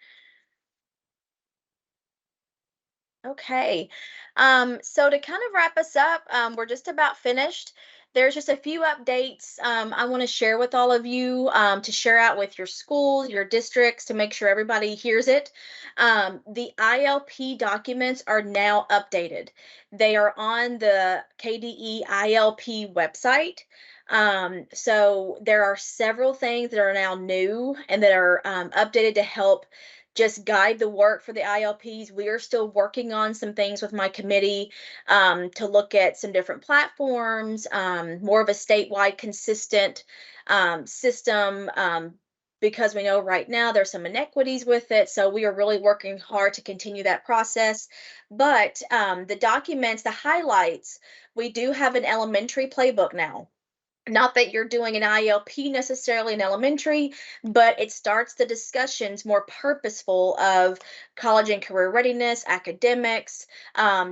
Okay. So to kind of wrap us up, we're just about finished. there's just a few updates I want to share with all of you, to share out with your schools, your districts, to make sure everybody hears it. The ILP documents are now updated. They are on the KDE ILP website. So there are several things that are now new and that are updated to help just guide the work for the ILPs. We are still working on some things with my committee, to look at some different platforms, more of a statewide consistent system, because we know right now there's some inequities with it. So we are really working hard to continue that process. But the documents, the highlights, we do have an elementary playbook now. Not that you're doing an ILP necessarily in elementary, but it starts the discussions more purposeful of college and career readiness, academics,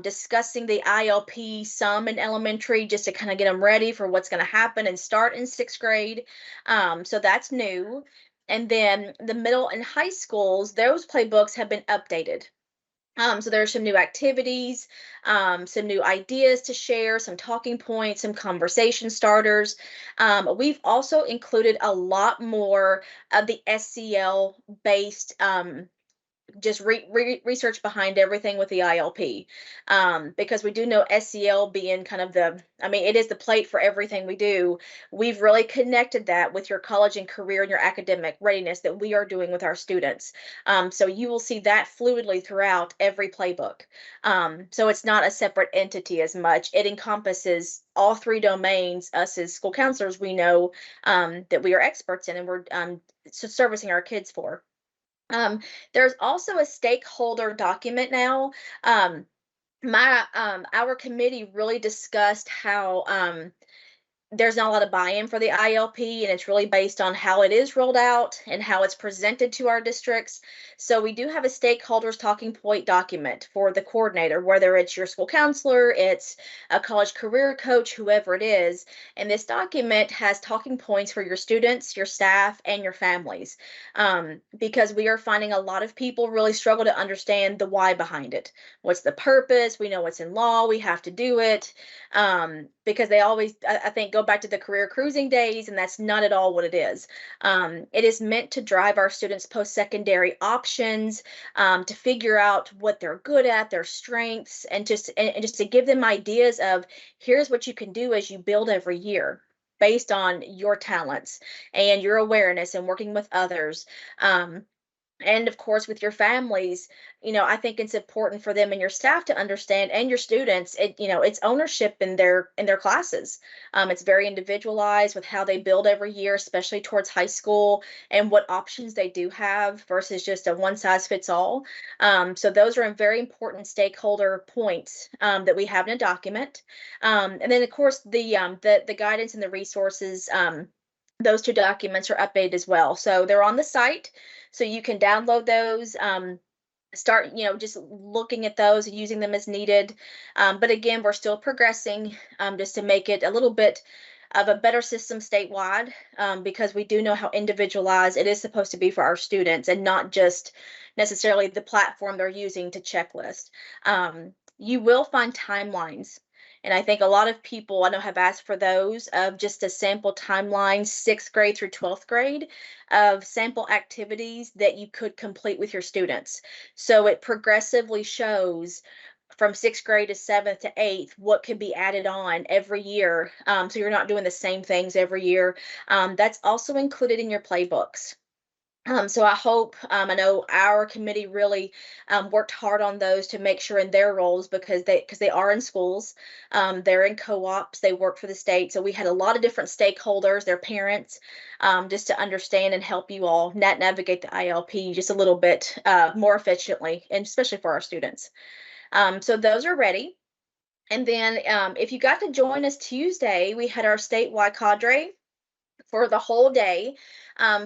discussing the ILP some in elementary just to kind of get them ready for what's going to happen and start in 6th grade. So that's new. And then the middle and high schools, those playbooks have been updated. So there are some new activities, some new ideas to share, some talking points, some conversation starters. We've also included a lot more of the SEL based, just research behind everything with the ILP, because we do know SEL being kind of it is the plate for everything we do. We've really connected that with your college and career and your academic readiness that we are doing with our students. So you will see that fluidly throughout every playbook. So it's not a separate entity as much. It encompasses all 3 domains. Us as school counselors, we know that we are experts in and we're servicing our kids for. There's also a stakeholder document now. Our committee really discussed how there's not a lot of buy-in for the ILP, and it's really based on how it is rolled out and how it's presented to our districts. So we do have a stakeholders talking point document for the coordinator, whether it's your school counselor, it's a college career coach, whoever it is. And this document has talking points for your students, your staff, and your families, because we are finding a lot of people really struggle to understand the why behind it. What's the purpose? We know what's in law, we have to do it, because they always, I think, go back to the career cruising days, and that's not at all what it is. It is meant to drive our students' post-secondary options, to figure out what they're good at, their strengths, and just to give them ideas of here's what you can do as you build every year based on your talents and your awareness and working with others. And of course, with your families, I think it's important for them and your staff to understand, and your students, it's ownership in their classes. It's very individualized with how they build every year, especially towards high school, and what options they do have versus just a one size fits all. So those are very important stakeholder points that we have in a document. And then of course the guidance and the resources. Those 2 documents are updated as well. So they're on the site, so you can download those, start, just looking at those and using them as needed. But again, we're still progressing, just to make it a little bit of a better system statewide, because we do know how individualized it is supposed to be for our students and not just necessarily the platform they're using to checklist. You will find timelines. And I think a lot of people I know have asked for those, of just a sample timeline, 6th grade through 12th grade, of sample activities that you could complete with your students. So it progressively shows from 6th grade to 7th to 8th what could be added on every year. So you're not doing the same things every year. That's also included in your playbooks. So I hope, I know our committee really worked hard on those to make sure in their roles, because they are in schools, they're in co-ops, they work for the state. So we had a lot of different stakeholders, their parents, just to understand and help you all navigate the ILP just a little bit more efficiently, and especially for our students. So those are ready. And then if you got to join us Tuesday, we had our statewide cadre for the whole day,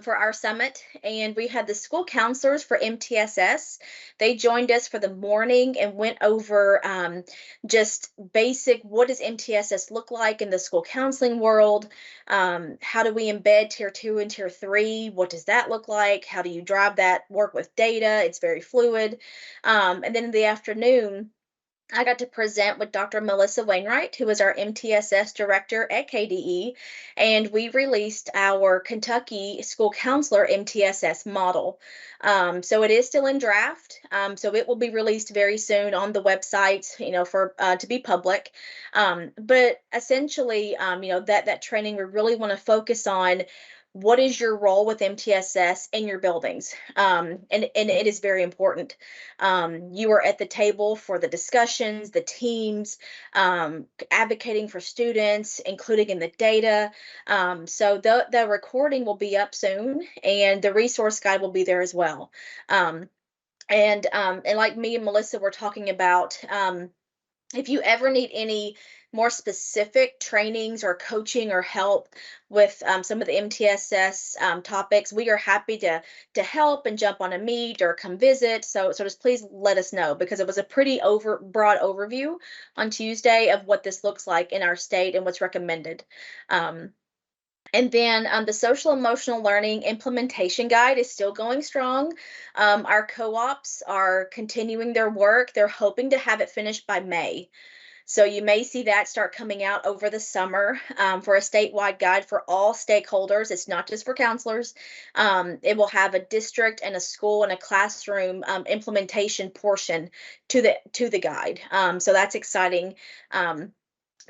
for our summit, and we had the school counselors for MTSS. They joined us for the morning and went over just basic, what does MTSS look like in the school counseling world? How do we embed tier 2 and tier 3? What does that look like? How do you drive that work with data? It's very fluid. And then in the afternoon, I got to present with Dr. Melissa Wainwright, who is our MTSS director at KDE, and we released our Kentucky School Counselor MTSS model. So it is still in draft. So it will be released very soon on the website, for to be public. But essentially, that training, we really want to focus on what is your role with MTSS in your buildings, and it is very important. You are at the table for the discussions, the teams, advocating for students, including in the data. So the recording will be up soon, and the resource guide will be there as well. And like me and Melissa were talking about, if you ever need any more specific trainings or coaching or help with some of the MTSS topics, we are happy to help and jump on a meet or come visit. So just please let us know, because it was a pretty broad overview on Tuesday of what this looks like in our state and what's recommended. And then the social emotional learning implementation guide is still going strong. Our co-ops are continuing their work. They're hoping to have it finished by May. So you may see that start coming out over the summer for a statewide guide for all stakeholders. It's not just for counselors. It will have a district and a school and a classroom implementation portion to the guide. So that's exciting.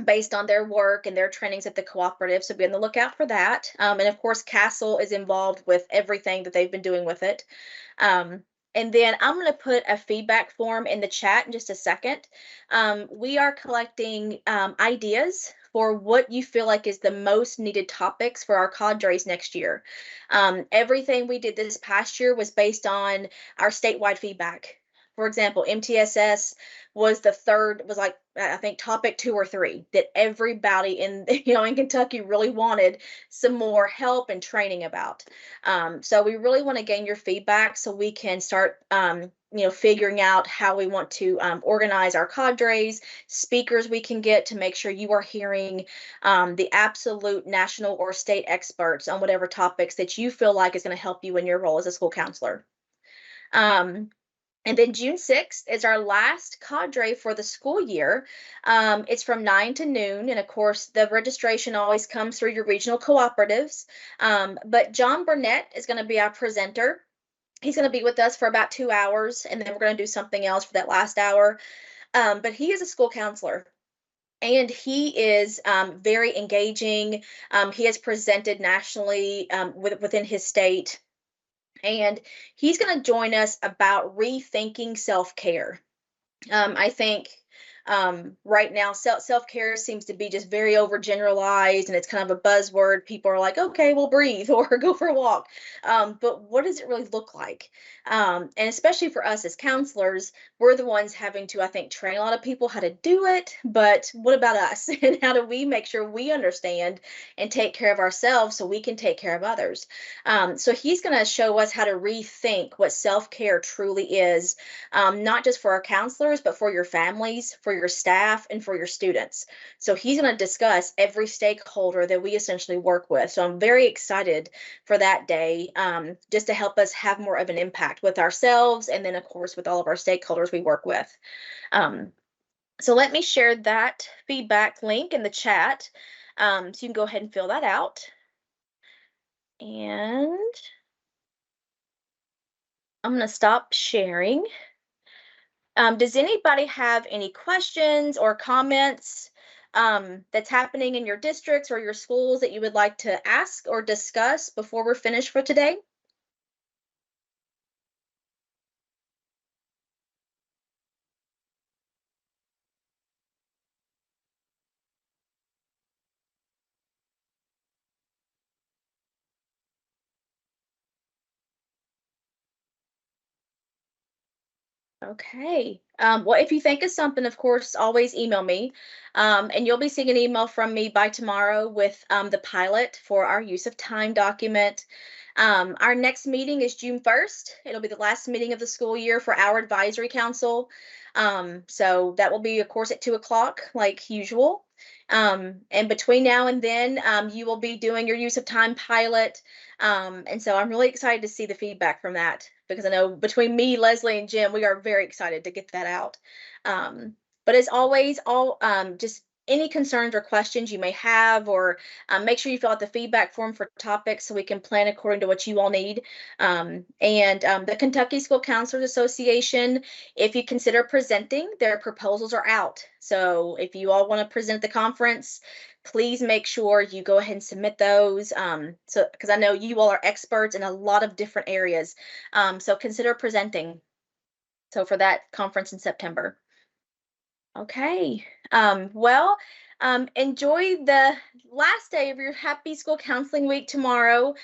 Based on their work and their trainings at the cooperative. So be on the lookout for that. And of course, Castle is involved with everything that they've been doing with it. And then I'm going to put a feedback form in the chat in just a second. We are collecting ideas for what you feel like is the most needed topics for our cadres next year. Everything we did this past year was based on our statewide feedback. For example, MTSS was like, I think, topic 2 or 3 that everybody in Kentucky really wanted some more help and training about. So we really want to gain your feedback so we can start figuring out how we want to organize our cadres, speakers we can get to make sure you are hearing the absolute national or state experts on whatever topics that you feel like is going to help you in your role as a school counselor. And then June 6th is our last cadre for the school year. It's from 9 to noon. And of course, the registration always comes through your regional cooperatives. But John Burnett is going to be our presenter. He's going to be with us for about 2 hours, and then we're going to do something else for that last hour. But he is a school counselor. And he is very engaging. He has presented nationally within his state. And he's going to join us about rethinking self-care. I think right now self-care seems to be just very overgeneralized, and it's kind of a buzzword. People are like, okay, we'll breathe or go for a walk. But what does it really look like? And especially for us as counselors, we're the ones having to, I think, train a lot of people how to do it. But what about us? And how do we make sure we understand and take care of ourselves so we can take care of others? So he's going to show us how to rethink what self-care truly is, not just for our counselors, but for your families, for your staff, and for your students. So he's going to discuss every stakeholder that we essentially work with. So I'm very excited for that day, just to help us have more of an impact with ourselves, and then of course with all of our stakeholders we work with. So let me share that feedback link in the chat, so you can go ahead and fill that out. And I'm going to stop sharing. Does anybody have any questions or comments that's happening in your districts or your schools that you would like to ask or discuss before we're finished for today? Okay. Well, if you think of something, of course, always email me. And you'll be seeing an email from me by tomorrow with the pilot for our use of time document. Our next meeting is June 1st. It'll be the last meeting of the school year for our advisory council. So that will be, of course, at 2 o'clock, like usual. And between now and then, you will be doing your use of time pilot. And so I'm really excited to see the feedback from that, because I know between me, Leslie, and Jim, we are very excited to get that out. But But as always, just any concerns or questions you may have, or make sure you fill out the feedback form for topics so we can plan according to what you all need. The Kentucky School Counselors Association, if you consider presenting, their proposals are out. So if you all want to present at the conference, please make sure you go ahead and submit those. Because I know you all are experts in a lot of different areas. So consider presenting. So for that conference in September. Okay. Enjoy the last day of your Happy School Counseling Week tomorrow.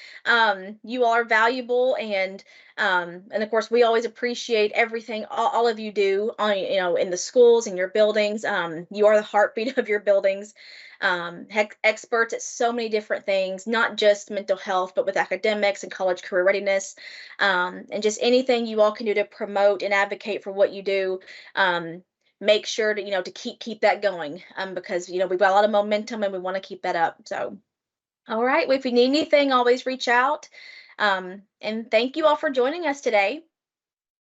You all are valuable, and of course, we always appreciate everything all of you do on, in the schools and your buildings. You are the heartbeat of your buildings. Experts at so many different things, not just mental health, but with academics and college career readiness, and just anything you all can do to promote and advocate for what you do. Make sure to to keep that going, because we've got a lot of momentum and we want to keep that up. So, all right, well, if you need anything, always reach out. And thank you all for joining us today.